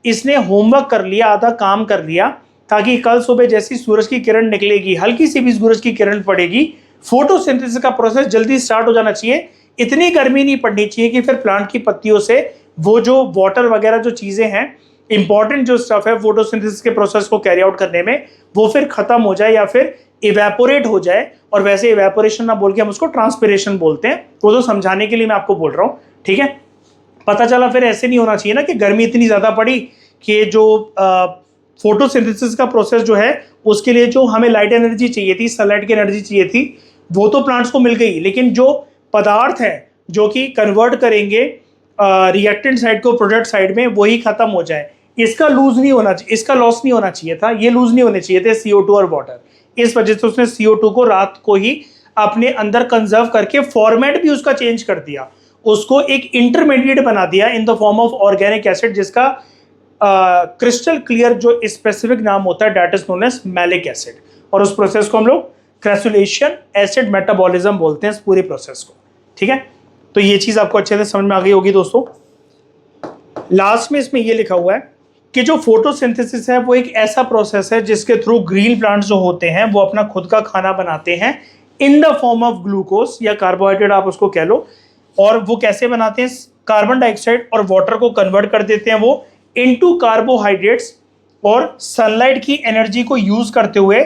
[SPEAKER 1] इसने होमवर्क कर लिया, आधा काम कर लिया, ताकि कल सुबह जैसी सूरज की किरण निकलेगी, हल्की सी भी सूरज की किरण पड़ेगी, फोटोसिंथेसिस का प्रोसेस जल्दी स्टार्ट हो जाना चाहिए। इतनी गर्मी नहीं पड़नी चाहिए कि फिर प्लांट की पत्तियों से वो जो वाटर वगैरह जो चीज़ें हैं, इंपॉर्टेंट जो स्टफ है फोटोसिंथेसिस के प्रोसेस को कैरी आउट करने में, वो फिर खत्म हो जाए या फिर इवेपोरेट हो जाए। और वैसे इवेपोरेशन ना बोल के हम उसको ट्रांसपिरेशन बोलते हैं, वो तो समझाने के लिए मैं आपको बोल रहा हूँ। ठीक है, पता चला फिर ऐसे नहीं होना चाहिए ना कि गर्मी इतनी ज़्यादा पड़ी कि जो फोटोसिंथेसिस का प्रोसेस जो है उसके लिए जो हमें लाइट एनर्जी चाहिए थी, सनलाइट की एनर्जी चाहिए थी, वो तो प्लांट्स को मिल गई, लेकिन जो पदार्थ है जो कि कन्वर्ट करेंगे रिएक्टेंट साइड को प्रोडक्ट साइड में, वही खत्म हो जाए। इसका लूज नहीं होना चाहिए, इसका लॉस नहीं होना चाहिए था, ये लूज नहीं होने चाहिए थे CO2 और वाटर। इस वजह से उसने CO2 को रात को ही अपने अंदर कंजर्व करके फॉर्मेट भी उसका चेंज कर दिया, उसको एक इंटरमीडिएट बना दिया in the form of organic acid, जिसका क्रिस्टल क्लियर जो स्पेसिफिक नाम होता है that is known as malic acid. और उस प्रोसेस को हम लोग क्रेसुलेशन एसिड मेटाबॉलिज्म बोलते हैं, इस पूरे प्रोसेस को। ठीक है, तो ये चीज़ आपको अच्छे से समझ में आ गई होगी दोस्तों। लास्ट में इसमें ये लिखा हुआ है कि जो फोटोसिंथेसिस है वो एक ऐसा प्रोसेस है जिसके थ्रू ग्रीन प्लांट्स जो होते हैं वो अपना खुद का खाना बनाते हैं इन द फॉर्म ऑफ ग्लूकोज या कार्बोहाइड्रेट आप उसको कह लो। और वो कैसे बनाते हैं, कार्बन डाइऑक्साइड और वाटर को कन्वर्ट कर देते हैं वो इनटू कार्बोहाइड्रेट्स, और सनलाइट की एनर्जी को यूज करते हुए,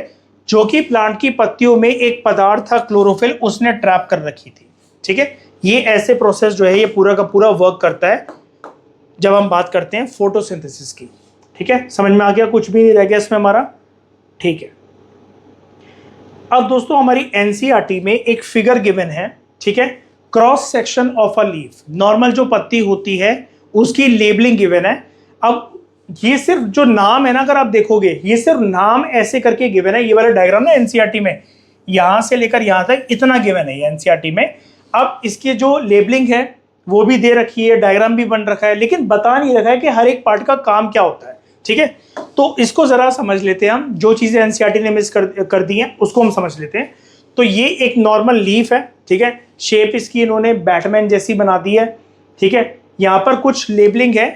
[SPEAKER 1] जो कि प्लांट की पत्तियों में एक पदार्थ था क्लोरोफिल, उसने ट्रैप कर रखी थी। ठीक है, ये ऐसे प्रोसेस जो है ये पूरा का पूरा वर्क करता है जब हम बात करते हैं फोटोसिंथेसिस की। ठीक है, समझ में आ गया, कुछ भी नहीं रह गया इसमें हमारा। ठीक है, अब दोस्तों हमारी एनसीईआरटी में एक फिगर गिवन है। ठीक है, cross section of a leaf, normal जो पत्ती होती है उसकी लेबलिंग गिवन है। अब ये सिर्फ जो नाम है ना, अगर आप देखोगे ये सिर्फ नाम ऐसे करके गिवन है। ये वाला डायग्राम ना एनसीईआरटी में यहां से लेकर यहां तक इतना गिवन है ये एनसीईआरटी में। अब इसकी जो लेबलिंग है वो भी दे रखी है, डायग्राम भी बन रखा है, लेकिन बता नहीं रखा है कि हर एक पार्ट का काम क्या होता है। ठीक है, तो इसको जरा समझ लेते हैं हम, जो चीजें एनसीईआरटी ने मिस कर दी हैं उसको हम समझ लेते हैं। तो ये एक नॉर्मल लीफ है, ठीक है, शेप इसकी इन्होंने बैटमैन जैसी बना दी है, ठीक है। यहाँ पर कुछ लेबलिंग है,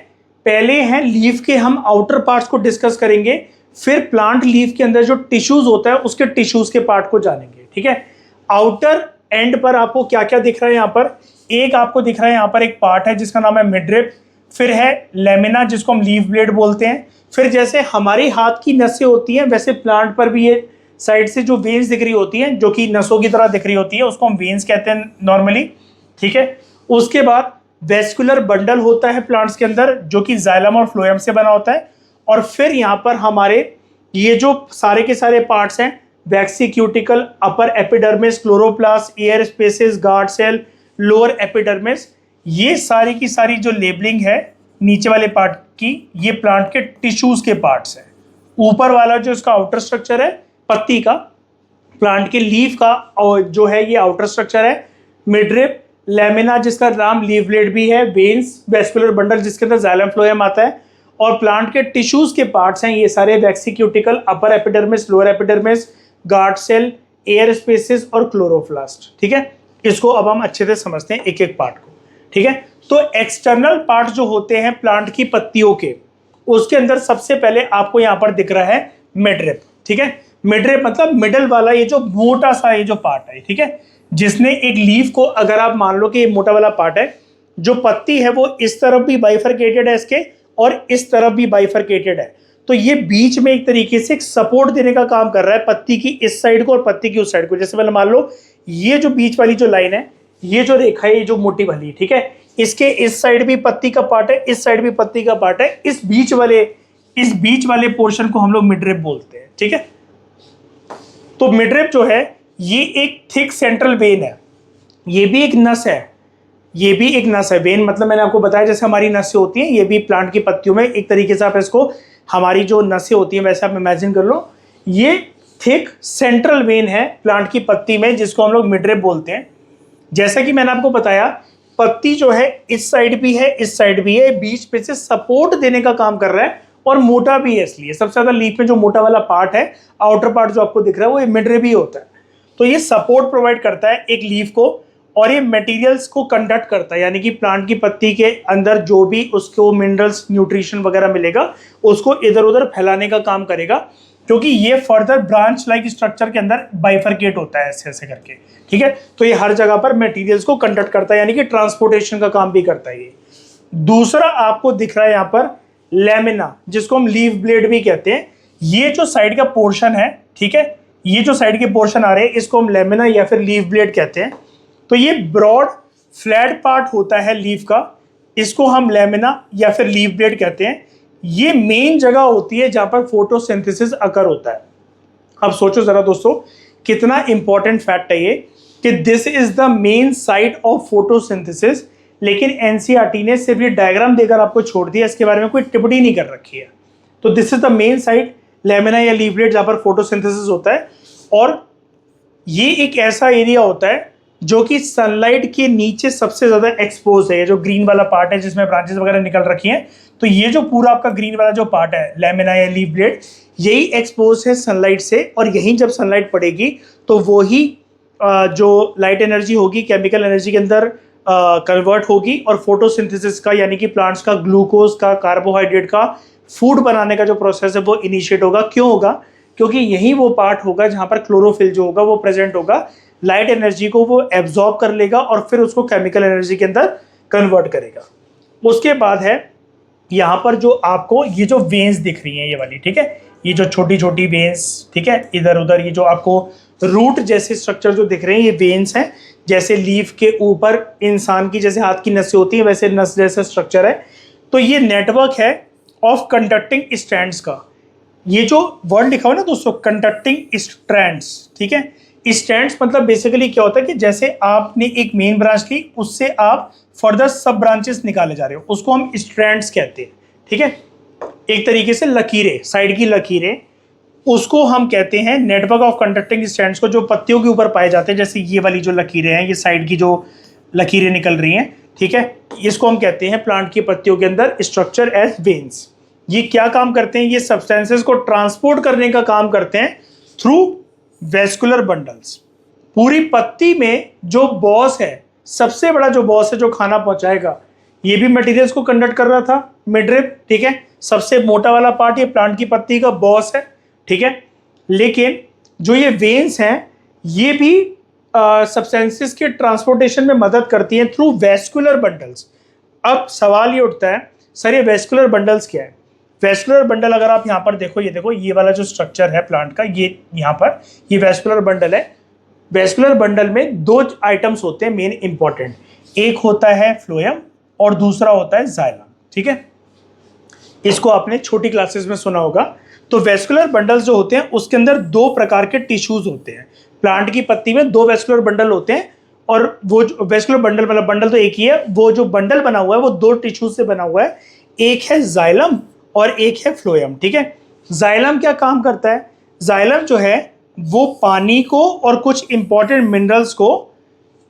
[SPEAKER 1] पहले हैं लीफ के हम आउटर पार्ट्स को डिस्कस करेंगे, फिर प्लांट लीफ के अंदर जो टिश्यूज होता है उसके टिश्यूज के पार्ट को जानेंगे, ठीक है। आउटर एंड पर आपको क्या क्या दिख रहा है, यहाँ पर एक आपको दिख रहा है, यहाँ पर एक पार्ट है जिसका नाम है मिडरिप, फिर है लेमिना जिसको हम लीफ ब्लेड बोलते हैं, फिर जैसे हमारी हाथ की नसें होती हैं वैसे प्लांट पर भी ये साइड से जो वेन्स दिख रही होती हैं जो कि नसों की तरह दिख रही होती है उसको हम वेन्स कहते हैं नॉर्मली, ठीक है। उसके बाद वेस्कुलर बंडल होता है प्लांट्स के अंदर जो कि जाइलम और फ्लोएम से बना होता है, और फिर यहाँ पर हमारे ये जो सारे के सारे पार्ट्स हैं, waxy cuticle, upper epidermis, chloroplast, air spaces, guard cell, lower epidermis, ये सारी की सारी जो लेबलिंग है नीचे वाले पार्ट की, ये प्लांट के टिश्यूज के पार्ट्स हैं। ऊपर वाला जो इसका आउटर स्ट्रक्चर है पत्ती का, प्लांट के लीफ का और जो है ये आउटर स्ट्रक्चर है, मिडरिप, लेमिना जिसका नाम लीफ ब्लेड भी है, वेन्स, वेस्कुलर बंडल जिसके अंदर जाइलम फ्लोएम आता है, और प्लांट के टिश्यूज के पार्ट्स हैं ये सारे waxy cuticle, upper epidermis, lower epidermis, guard cell, air spaces और क्लोरोप्लास्ट, ठीक है। इसको अब हम अच्छे से समझते हैं एक एक पार्ट को, ठीक है। तो एक्सटर्नल पार्ट जो होते हैं प्लांट की पत्तियों के, उसके अंदर सबसे पहले आपको यहाँ पर दिख रहा है मिडरिप, ठीक है। मिडरिप मतलब मिडल वाला ये जो मोटा सा ये जो पार्ट है, ठीक है, जिसने एक लीफ को, अगर आप मान लो कि ये मोटा वाला पार्ट है, जो पत्ती है वो इस तरफ भी बाइफरकेटेड है इसके और इस तरफ भी बाइफरकेटेड है, तो ये बीच में एक तरीके से एक सपोर्ट देने का काम कर रहा है पत्ती की इस साइड को और पत्ती की उस साइड को। जैसे पहले मान लो ये जो बीच वाली जो लाइन है, ये जो रेखा है, ये जो मोटी वाली, ठीक है, इसके इस साइड भी पत्ती का पार्ट है, इस साइड भी पत्ती का पार्ट है, इस बीच वाले पोर्शन को हम लोग मिडरिप बोलते हैं, ठीक है। तो मिडरिप जो है ये एक थिक सेंट्रल वेन है, ये भी एक नस है, ये भी एक नस है। वेन मतलब मैंने आपको बताया जैसे हमारी नसें होती हैं, ये भी प्लांट की पत्तियों में एक तरीके से आप इसको, हमारी जो नसें होती हैं वैसे आप इमेजिन कर लो, ये थिक सेंट्रल वेन है प्लांट की पत्ती में जिसको हम लोग मिडरिप बोलते हैं। जैसा कि मैंने आपको बताया पत्ती जो है इस साइड भी है, इस साइड भी है, बीच पे से सपोर्ट देने का काम कर रहा है और मोटा भी है, इसलिए सबसे ज्यादा लीफ में जो मोटा वाला पार्ट है, आउटर पार्ट जो आपको दिख रहा है वो मिडरिप ही होता है। तो ये सपोर्ट प्रोवाइड करता है एक लीफ को और ये मटेरियल्स को कंडक्ट करता है, यानी कि प्लांट की पत्ती के अंदर जो भी उसको मिनरल्स, न्यूट्रिशन वगैरह मिलेगा उसको इधर उधर फैलाने का काम करेगा, क्योंकि ये फर्दर ब्रांच लाइक स्ट्रक्चर के अंदर बाइफरकेट होता है ऐसे ऐसे करके, ठीक है। तो ये हर जगह पर मटेरियल्स को कंडक्ट करता है, यानी कि ट्रांसपोर्टेशन का काम भी करता है ये। दूसरा आपको दिख रहा है यहाँ पर लेमिना, जिसको हम लीफ ब्लेड भी कहते हैं। ये जो साइड का पोर्शन है, ठीक है, ये जो साइड के पोर्शन आ रहे हैं इसको हम लेमिना या फिर लीफ ब्लेड कहते हैं। तो ये ब्रॉड फ्लैट पार्ट होता है लीफ का, इसको हम लेमिना या फिर लीफ ब्लेड कहते हैं। ये मेन जगह होती है जहां पर फोटोसिंथेसिस अकर होता है। अब सोचो जरा दोस्तों कितना इंपॉर्टेंट फैक्ट है ये कि this is the main site of photosynthesis, लेकिन एनसीईआरटी ने सिर्फ ये डायग्राम देकर आपको छोड़ दिया, इसके बारे में कोई टिप्पणी नहीं कर रखी है। तो this is the main site lamina या लीफ ब्लेड जहां पर फोटोसिंथेसिस होता है, और ये एक ऐसा एरिया होता है जो कि सनलाइट के नीचे सबसे ज्यादा एक्सपोज है। ये जो ग्रीन वाला पार्ट है जिसमें ब्रांचेस वगैरह निकल रखी हैं, तो ये जो पूरा आपका ग्रीन वाला जो पार्ट है लेमिना या लीफ ब्लेड, यही एक्सपोज है सनलाइट से, और यहीं जब सनलाइट पड़ेगी तो वो ही जो लाइट एनर्जी होगी केमिकल एनर्जी के अंदर कन्वर्ट होगी, और फोटोसिंथेसिस का यानी कि प्लांट्स का ग्लूकोज का, कार्बोहाइड्रेट का, फूड बनाने का जो प्रोसेस है वो इनिशिएट होगा। क्यों होगा? क्योंकि यही वो पार्ट होगा जहां पर क्लोरोफिल जो होगा वो प्रेजेंट होगा, लाइट एनर्जी को वो एब्जॉर्ब कर लेगा और फिर उसको केमिकल एनर्जी के अंदर कन्वर्ट करेगा। उसके बाद है यहाँ पर जो आपको ये जो वेन्स दिख रही हैं ये वाली, ठीक है, ये जो छोटी छोटी वेन्स, ठीक है, इधर उधर ये जो आपको रूट जैसे स्ट्रक्चर जो दिख रहे हैं ये वेन्स हैं। जैसे लीफ के ऊपर इंसान की जैसे हाथ की नसें होती हैं वैसे नस जैसा स्ट्रक्चर है। तो ये नेटवर्क है ऑफ कंडक्टिंग स्ट्रैंड्स का। ये जो वर्ड लिखा हुआ है ना दोस्तों, कंडक्टिंग स्ट्रैंड्स, ठीक है, स्ट्रैंड्स मतलब बेसिकली क्या होता है कि जैसे आपने एक मेन ब्रांच ली, उससे आप फर्दर सब ब्रांचेस निकाले जा रहे हो, उसको हम स्ट्रैंड्स कहते हैं, ठीक है। एक तरीके से लकीरें, साइड की लकीरें, उसको हम कहते हैं नेटवर्क ऑफ कंडक्टिंग स्ट्रैंड्स को, जो पत्तियों के ऊपर पाए जाते हैं। जैसे ये वाली जो लकीरें हैं, ये साइड की जो लकीरें निकल रही हैं, ठीक है, इसको हम कहते हैं प्लांट की पत्तियों के अंदर स्ट्रक्चर एज वेन्स। ये क्या काम करते हैं? ये सब्सटेंसेस को ट्रांसपोर्ट करने का काम करते हैं थ्रू वेस्कुलर बंडल्स। पूरी पत्ती में जो बॉस है, सबसे बड़ा जो बॉस है जो खाना पहुंचाएगा, ये भी मटेरियल्स को कंडक्ट कर रहा था, मिडरिप, ठीक है। सबसे मोटा वाला पार्ट ये प्लांट की पत्ती का बॉस है, ठीक है। लेकिन जो ये वेन्स हैं, ये भी सब्सटेंसेस के ट्रांसपोर्टेशन में मदद करती हैं थ्रू वेस्कुलर बंडल्स। अब सवाल ये उठता है, सर ये वेस्कुलर बंडल्स क्या है? वेस्कुलर बंडल अगर आप यहाँ पर देखो, ये देखो, ये वाला जो स्ट्रक्चर है प्लांट का, ये यहाँ पर ये वेस्कुलर बंडल है। वेस्कुलर बंडल में दो आइटम्स होते हैं मेन इंपॉर्टेंट, एक होता है फ्लोएम और दूसरा होता है जाइलम, ठीक है। इसको आपने छोटी क्लासेस में सुना होगा। तो वेस्कुलर बंडल्स जो होते हैं उसके अंदर दो प्रकार के टिश्यूज होते हैं। प्लांट की पत्ती में दो वेस्कुलर बंडल होते हैं, और वो वेस्कुलर बंडल, मतलब बंडल तो एक ही है, वो जो बंडल बना हुआ है वो दो टिश्यूज से बना हुआ है, एक है जाइलम और एक है फ्लोएम, ठीक है। जाइलम क्या काम करता है? जाइलम जो है वो पानी को और कुछ इंपॉर्टेंट मिनरल्स को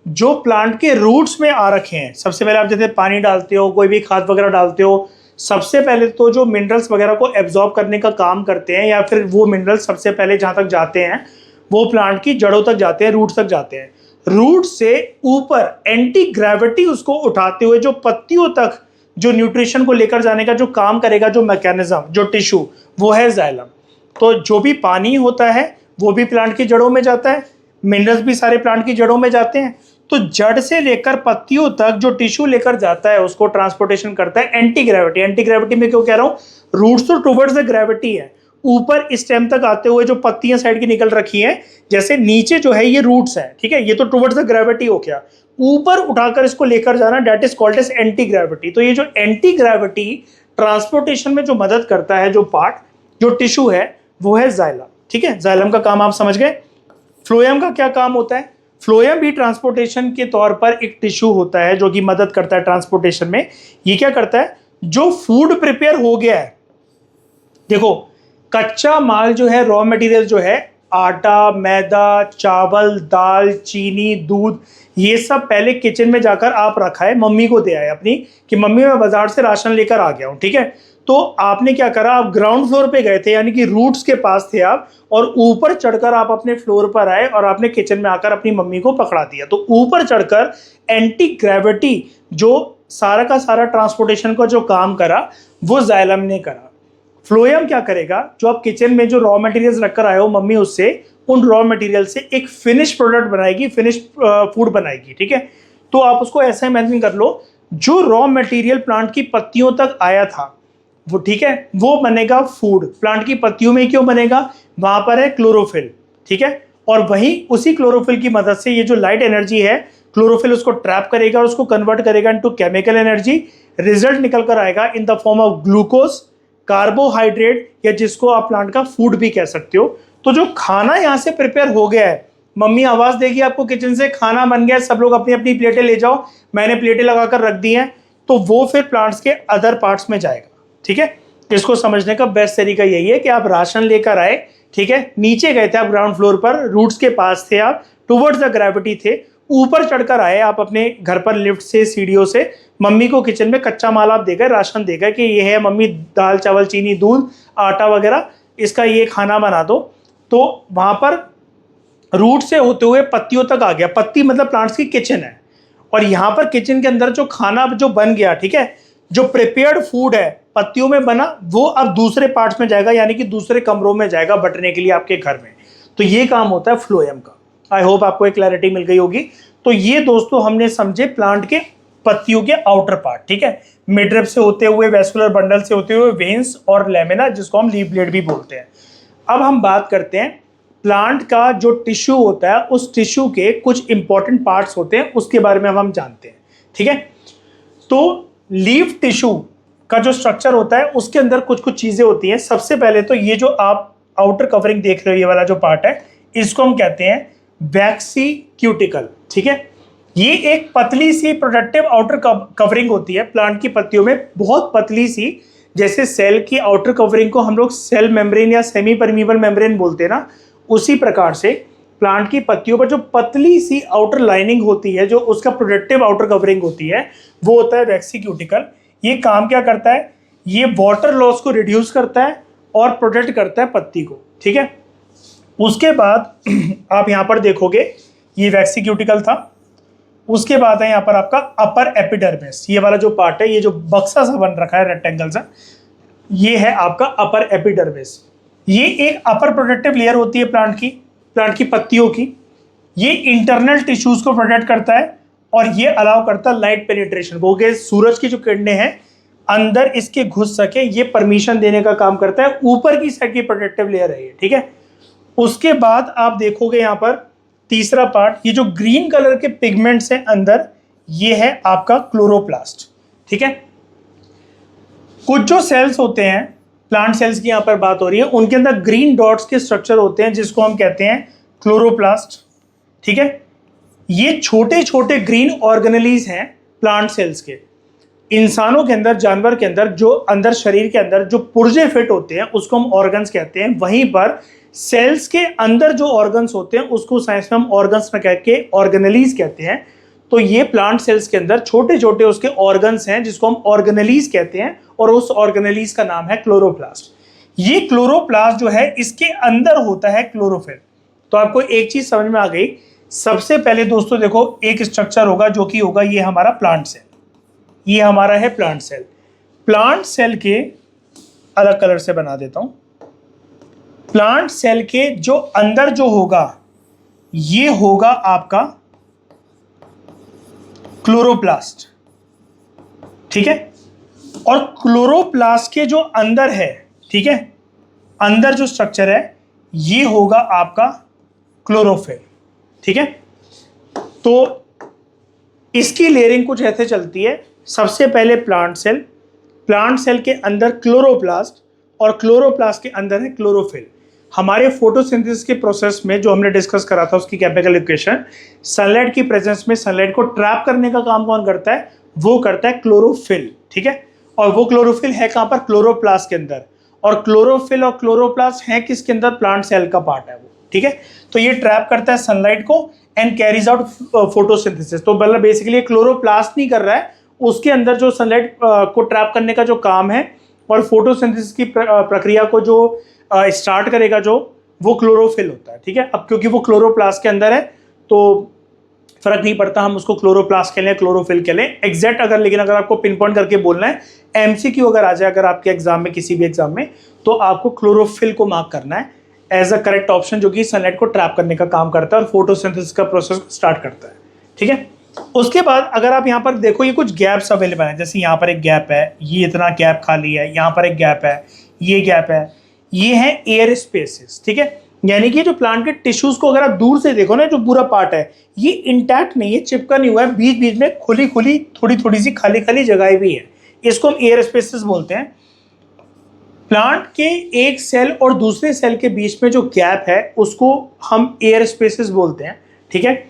[SPEAKER 1] जो प्लांट के रूट्स में आ रखे हैं, सबसे पहले आप जैसे पानी डालते हो, कोई भी खाद वगैरह डालते हो, सबसे पहले तो जो मिनरल्स वगैरह को एब्जॉर्ब करने का काम करते हैं, या फिर वो मिनरल्स सबसे पहले जहाँ तक जाते हैं वो प्लांट की जड़ों तक जाते हैं, रूट्स तक जाते हैं। रूट से ऊपर एंटी ग्रेविटी उसको उठाते हुए जो पत्तियों तक जो न्यूट्रिशन को लेकर जाने का जो काम करेगा, जो मैकेनिज्म, जो टिश्यू, वो है जाइलम। तो जो भी पानी होता है वो भी प्लांट की जड़ों में जाता है, मिनरल्स भी सारे प्लांट की जड़ों में जाते हैं। तो जड़ से लेकर पत्तियों तक जो टिश्यू लेकर जाता है उसको ट्रांसपोर्टेशन करता है एंटी ग्रेविटी। एंटी ग्रेविटी में क्यों कह रहा हूँ? रूट्स तो टुवर्ड्स द ग्रेविटी है, ऊपर स्टेम तक आते हुए जो पत्तियां साइड की निकल रखी हैं, जैसे नीचे जो है ये रूट्स है, ठीक है, ये तो टुवर्ड्स द ग्रेविटी हो गया, ऊपर उठाकर इसको लेकर जाना, that is called as anti gravity. तो ये जो एंटी ग्रेविटी ट्रांसपोर्टेशन में जो मदद करता है, जो पार्ट, जो टिश्यू है, वो है जाइलम, ठीक है। जाइलम का काम आप समझ गए। फ्लोएम का क्या काम होता है? फ्लोएम भी ट्रांसपोर्टेशन के तौर पर एक टिश्यू होता है जो कि मदद करता है ट्रांसपोर्टेशन में। ये क्या करता है? जो फूड प्रिपेयर हो गया है, देखो कच्चा माल जो है, रॉ मटेरियल जो है, आटा, मैदा, चावल, दाल, चीनी, दूध, ये सब पहले किचन में जाकर आप रखा है, मम्मी को दे आए अपनी, कि मम्मी मैं बाजार से राशन लेकर आ गया हूँ, ठीक है। तो आपने क्या करा? आप ग्राउंड फ्लोर पे गए थे, यानी कि रूट्स के पास थे आप, और ऊपर चढ़कर आप अपने फ्लोर पर आए और आपने किचन में आकर अपनी मम्मी को पकड़ा दिया। तो ऊपर चढ़कर एंटी ग्रेविटी जो सारा का सारा ट्रांसपोर्टेशन का जो काम करा वो जाइलम ने करा। फ्लोएम क्या करेगा? जो आप किचन में जो रॉ मटेरियल्स रखकर आए हो मम्मी, उससे उन रॉ मटेरियल से एक फिनिश प्रोडक्ट बनाएगी, फिनिश फूड बनाएगी, ठीक है। तो आप उसको ऐसा इमेजिन कर लो, जो रॉ मटेरियल प्लांट की पत्तियों तक आया था वो, ठीक है, वो बनेगा फूड। प्लांट की पत्तियों में क्यों बनेगा? वहां पर है क्लोरोफिल, ठीक है, और वही उसी क्लोरोफिल की मदद से ये जो लाइट एनर्जी है, क्लोरोफिल उसको ट्रैप करेगा और उसको कन्वर्ट करेगा इनटू केमिकल एनर्जी। रिजल्ट निकल कर आएगा इन the form of glucose, carbohydrate, या जिसको आप प्लांट का फूड भी कह सकते हो। तो जो खाना यहाँ से प्रिपेयर हो गया है, मम्मी आवाज देगी आपको किचन से, खाना बन गया, सब लोग अपनी अपनी प्लेटें ले जाओ, मैंने प्लेटें लगाकर रख दी हैं, तो वो फिर प्लांट्स के अदर पार्ट्स में जाएगा, ठीक है। इसको समझने का बेस्ट तरीका यही है कि आप राशन लेकर आए, ठीक है, नीचे गए थे आप ग्राउंड फ्लोर पर, रूट्स के पास थे आप, टुवर्ड्स द ग्रेविटी थे, ऊपर चढ़कर आए आप अपने घर पर लिफ्ट से, सीढ़ियों से, मम्मी को किचन में कच्चा माल आप दे गए, राशन दे गए कि ये है मम्मी, दाल, चावल, चीनी, दूध, आटा वगैरह, इसका ये खाना बना दो। तो वहां पर रूट से होते हुए पत्तियों तक आ गया। पत्ती मतलब प्लांट्स की किचन है, और यहाँ पर किचन के अंदर जो खाना जो बन गया, ठीक है, जो प्रिपेयर्ड फूड है पत्तियों में बना, वो अब दूसरे पार्ट्स में जाएगा, यानी कि दूसरे कमरों में जाएगा बटने के लिए आपके घर में। तो ये काम होता है फ्लोएम का। आई होप आपको एक क्लैरिटी मिल गई होगी। तो ये दोस्तों हमने समझे प्लांट के पत्तियों के आउटर पार्ट, ठीक है, मिडरिप से होते हुए, वेस्कुलर बंडल से होते हुए वेन्स और लेमिना, जिसको हम लीफ ब्लेड भी बोलते हैं। अब हम बात करते हैं प्लांट का जो टिश्यू होता है, उस टिश्यू के कुछ इंपॉर्टेंट पार्ट्स होते हैं, उसके बारे में हम जानते हैं, ठीक है। तो लीफ टिश्यू का जो स्ट्रक्चर होता है उसके अंदर कुछ कुछ चीजें होती हैं। सबसे पहले तो ये जो आप आउटर कवरिंग देख रहे हो, ये वाला जो पार्ट है, इसको हम कहते हैं वैक्सी क्यूटिकल, ठीक है। ये एक पतली सी प्रोटेक्टिव आउटर कवरिंग होती है प्लांट की पत्तियों में, बहुत पतली सी, जैसे सेल की आउटर कवरिंग को हम लोग सेल मेम्ब्रेन या सेमी परमीबल मेम्ब्रेन बोलते हैं ना, उसी प्रकार से प्लांट की पत्तियों पर जो पतली सी आउटर लाइनिंग होती है, जो उसका प्रोटेक्टिव आउटर कवरिंग होती है, वो होता है वैक्सी क्यूटिकल। ये काम क्या करता है? ये वाटर लॉस को रिड्यूस करता है और प्रोटेक्ट करता है पत्ती को, ठीक है। उसके बाद आप यहाँ पर देखोगे ये वैक्सी क्यूटिकल था। उसके बाद है यहाँ पर आपका अपर एपिडर्मिस, ये वाला जो पार्ट है, ये जो बक्सा सा बन रखा है रेक्टेंगल सा, ये है आपका अपर एपिडर्मिस। ये एक अपर प्रोटेक्टिव लेयर होती है प्लांट की पत्तियों की। ये इंटरनल टिश्यूज को प्रोटेक्ट करता है और ये अलाउ करता है लाइट पेनिट्रेशन को, कि सूरज की जो किरणें हैं अंदर इसके घुस सके, ये परमिशन देने का काम करता है। ऊपर की साइड की प्रोटेक्टिव लेयर है ये, ठीक है। उसके बाद आप देखोगे यहाँ पर तीसरा पार्ट, ये जो ग्रीन कलर के पिगमेंट्स हैं अंदर, ये है आपका क्लोरोप्लास्ट, ठीक है। कुछ जो सेल्स होते हैं, प्लांट सेल्स की यहाँ पर बात हो रही है, उनके अंदर ग्रीन डॉट्स के स्ट्रक्चर होते हैं जिसको हम कहते हैं क्लोरोप्लास्ट, ठीक है। ये छोटे छोटे ग्रीन ऑर्गेनेलीज हैं प्लांट सेल्स के। इंसानों के अंदर, जानवर के अंदर, जो अंदर शरीर के अंदर जो पुर्जे फिट होते हैं उसको हम ऑर्गन्स कहते हैं। वहीं पर सेल्स के अंदर जो ऑर्गन्स होते हैं उसको साइंस में हम ऑर्गन्स में कह के ऑर्गेनेलीज कहते हैं। तो ये प्लांट सेल्स के अंदर छोटे छोटे उसके ऑर्गन्स हैं जिसको हम ऑर्गेनेलीज कहते हैं, और उस ऑर्गेनेलीज का नाम है क्लोरोप्लास्ट। ये क्लोरोप्लास्ट जो है इसके अंदर होता है क्लोरोफिल। तो आपको एक चीज समझ में आ गई। सबसे पहले दोस्तों देखो, एक स्ट्रक्चर होगा जो कि होगा ये हमारा प्लांट सेल, ये हमारा है प्लांट सेल। प्लांट सेल के अलग कलर से बना देता हूं। प्लांट सेल के जो अंदर जो होगा ये होगा आपका क्लोरोप्लास्ट, ठीक है। और क्लोरोप्लास्ट के जो अंदर है, ठीक है, अंदर जो स्ट्रक्चर है ये होगा आपका क्लोरोफिल, ठीक है। तो इसकी लेयरिंग कुछ ऐसे चलती है। सबसे पहले प्लांट सेल के अंदर क्लोरोप्लास्ट, और क्लोरोप्लास्ट के अंदर है क्लोरोफिल। हमारे फोटोसिंथेसिस के प्रोसेस में जो हमने डिस्कस करा था उसकी केमिकल इक्वेशन, सनलाइट की प्रेजेंस में सनलाइट को ट्रैप करने का काम कौन करता है? वो करता है क्लोरोफिल, ठीक है। और वो क्लोरोफिल है कहां पर? क्लोरोप्लास्ट के अंदर। और क्लोरोफिल और क्लोरोप्लास्ट है किसके अंदर? प्लांट सेल का पार्ट है वो, ठीक है। तो ये ट्रैप करता है सनलाइट को एंड कैरीज आउट फोटोसिंथेसिस। तो मतलब बेसिकली क्लोरोप्लास्ट नहीं कर रहा है, उसके अंदर जो सनलाइट को ट्रैप करने का जो काम है और फोटोसिंथेसिस की प्रक्रिया को जो स्टार्ट करेगा जो, वो क्लोरोफिल होता है, ठीक है। अब क्योंकि वो क्लोरोप्लास्ट के अंदर है तो फर्क नहीं पड़ता हम उसको क्लोरोप्लास्ट के लिए क्लोरोफिल के लिए एग्जैक्ट। लेकिन अगर आपको पिन पॉइंट करके बोलना है, एमसीक्यू अगर आ जाए अगर आपके एग्जाम में, किसी भी एग्जाम में, तो आपको क्लोरोफिल को मार्क करना है एज अ करेक्ट ऑप्शन, जो कि सनलाइट को ट्रैप करने का काम करता है और फोटोसिंथेसिस का प्रोसेस स्टार्ट करता है, ठीक है। उसके बाद अगर आप यहाँ पर देखो, ये कुछ गैप्स अवेलेबल हैं। जैसे यहाँ पर एक गैप है, ये इतना गैप खाली है, यहाँ पर एक गैप है, ये गैप है, ये है एयर स्पेसेस, ठीक है। यानी कि जो प्लांट के टिश्यूज को अगर आप दूर से देखो ना, जो पूरा पार्ट है ये इंटैक्ट नहीं है, चिपका नहीं हुआ है, बीच बीच में खुली खुली थोड़ी थोड़ी सी खाली खाली जगह भी है। इसको हम एयर स्पेसेस बोलते हैं। प्लांट के एक सेल और दूसरे सेल के बीच में जो गैप है उसको हम एयर स्पेसेस बोलते हैं, ठीक है।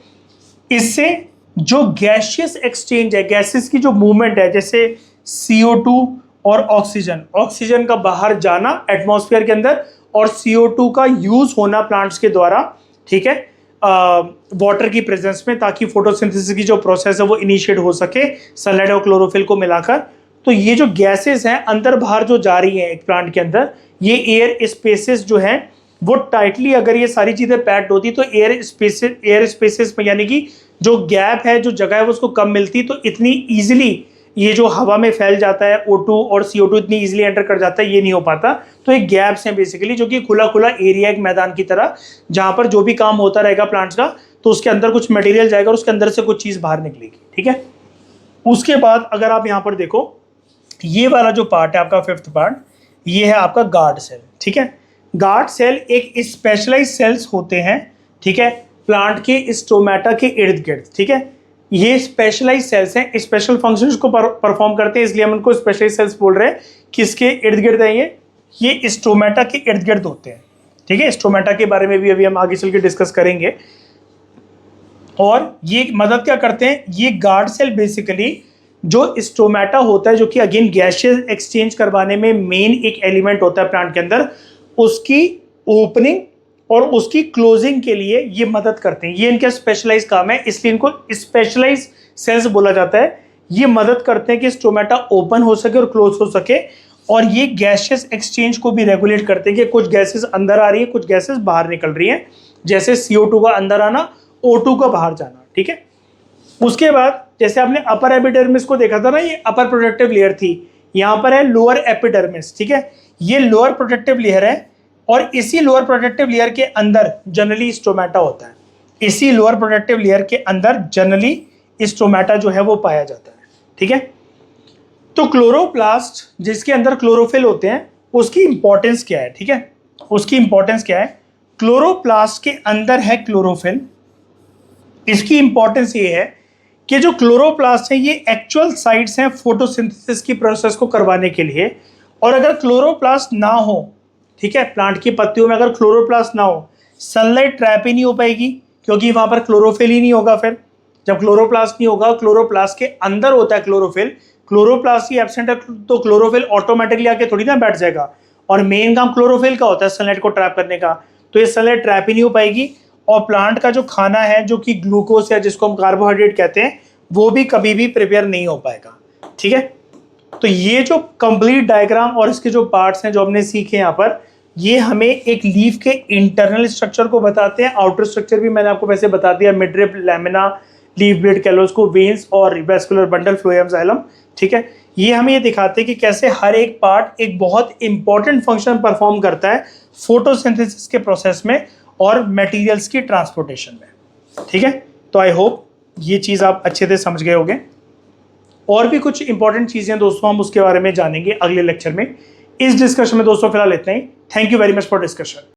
[SPEAKER 1] इससे जो गैसियस एक्सचेंज है, गैसेस की जो मूवमेंट है, जैसे CO2 और ऑक्सीजन का बाहर जाना एटमॉस्फेयर के अंदर और CO2 का यूज होना प्लांट्स के द्वारा, ठीक है, वाटर की प्रेजेंस में, ताकि फोटोसिंथेसिस की जो प्रोसेस है वो इनिशिएट हो सके सनलाइट और क्लोरोफिल को मिलाकर। तो ये जो गैसेस हैं अंदर बाहर जो जा रही हैं एक प्लांट के अंदर, ये एयर स्पेसेस जो हैं वो टाइटली, अगर ये सारी चीजें पैक्ड होती तो एयर स्पेसेस में, यानी कि जो गैप है, जो जगह है, वो उसको कम मिलती, तो इतनी इजीली ये जो हवा में फैल जाता है O2 और CO2 इतनी इजीली एंटर कर जाता है, ये नहीं हो पाता। तो एक गैप्स हैं बेसिकली, जो कि खुला खुला एरिया, एक मैदान की तरह, जहां पर जो भी काम होता रहेगा प्लांट्स का, तो उसके अंदर कुछ मटेरियल जाएगा और उसके अंदर से कुछ चीज बाहर निकलेगी, ठीक है। उसके बाद अगर आप यहाँ पर देखो, ये वाला जो पार्ट है आपका फिफ्थ पार्ट, ये है आपका गार्ड सेल, ठीक है। गार्ड सेल एक स्पेशलाइज सेल्स होते हैं, ठीक है, प्लांट के स्टोमेटा के इर्द गिर्द, ठीक है। ये स्पेशलाइज सेल्स हैं, स्पेशल फंक्शंस को परफॉर्म करते हैं, इसलिए हम उनको स्पेशलाइज सेल्स बोल रहे हैं। किसके इर्द गिर्द है ये स्टोमेटा के इर्द गिर्द होते हैं, ठीक है। स्टोमेटा के बारे में भी अभी हम आगे चल के डिस्कस करेंगे। और ये मदद क्या करते हैं? ये गार्ड सेल बेसिकली जो स्टोमेटा होता है, जो कि अगेन गैसियस एक्सचेंज करवाने में मेन एक एलिमेंट होता है प्लांट के अंदर, उसकी ओपनिंग और उसकी क्लोजिंग के लिए ये मदद करते हैं। ये इनका स्पेशलाइज काम है, इसलिए इनको स्पेशलाइज सेल्स बोला जाता है। ये मदद करते हैं कि स्टोमेटा ओपन हो सके और क्लोज हो सके, और ये गैसेस एक्सचेंज को भी रेगुलेट करते हैं कि कुछ गैसेस अंदर आ रही है, कुछ गैसेस बाहर निकल रही हैं, जैसे CO2 का अंदर आना, O2 का बाहर जाना। ठीक है, उसके बाद जैसे आपने अपर एपिडर्मिस को देखा था ना, ये अपर प्रोटेक्टिव लेयर थी, यहाँ पर है लोअर एपिडर्मिस। ठीक है, ये लोअर प्रोटेक्टिव लेयर है और इसी लोअर प्रोटेक्टिव लेयर के अंदर जनरली स्टोमेटा होता है। इसी लोअर प्रोटेक्टिव लेयर के अंदर जनरली स्टोमेटा जो है वो पाया जाता है। ठीक है, तो क्लोरोप्लास्ट जिसके अंदर क्लोरोफिल होते हैं उसकी इंपॉर्टेंस क्या है? ठीक है, उसकी इंपॉर्टेंस क्या है? क्लोरोप्लास्ट के अंदर है क्लोरोफिल। इसकी इंपॉर्टेंस ये है कि जो क्लोरोप्लास्ट है ये एक्चुअल साइट्स हैं फोटोसिंथेसिस की प्रोसेस को करवाने के लिए। और अगर क्लोरोप्लास्ट ना हो, ठीक है, प्लांट की पत्तियों में अगर क्लोरोप्लास्ट ना हो, सनलाइट ट्रैप ही नहीं हो पाएगी, क्योंकि वहां पर क्लोरोफिल ही नहीं होगा। फिर जब क्लोरोप्लास्ट नहीं होगा, क्लोरोप्लास्ट के अंदर होता है क्लोरोफिल, क्लोरोप्लास्ट ही एब्सेंट है तो क्लोरोफिल ऑटोमेटिकली आके थोड़ी ना बैठ जाएगा। और मेन काम क्लोरोफिल का होता है सनलाइट को ट्रैप करने का, तो ये सनलाइट ट्रैप ही नहीं हो पाएगी और प्लांट का जो खाना है जो कि ग्लूकोज या जिसको हम कार्बोहाइड्रेट कहते हैं, वो भी कभी भी प्रिपेयर नहीं हो पाएगा। ठीक है, तो ये जो कंप्लीट डायग्राम और इसके जो पार्ट्स हैं जो हमने सीखे यहाँ पर, ये हमें एक लीफ के इंटरनल स्ट्रक्चर को बताते हैं। आउटर स्ट्रक्चर भी मैंने आपको वैसे बता दिया, मिडरिप, लैमिना, लीफ ब्लेड, कैलोस्को, वेन्स और वेस्कुलर बंडल, फ्लोएम, जाइलम। ठीक है, ये हमें ये दिखाते हैं कि कैसे हर एक पार्ट एक बहुत इंपॉर्टेंट फंक्शन परफॉर्म करता है फोटोसिंथेसिस के प्रोसेस में और मटेरियल्स की ट्रांसपोर्टेशन में। ठीक है, तो आई होप ये चीज़ आप अच्छे से समझ गए होंगे। और भी कुछ इंपॉर्टेंट चीज़ें दोस्तों हम उसके बारे में जानेंगे अगले लेक्चर में। इस डिस्कशन में दोस्तों फिलहाल इतना ही। Thank you very much for discussion.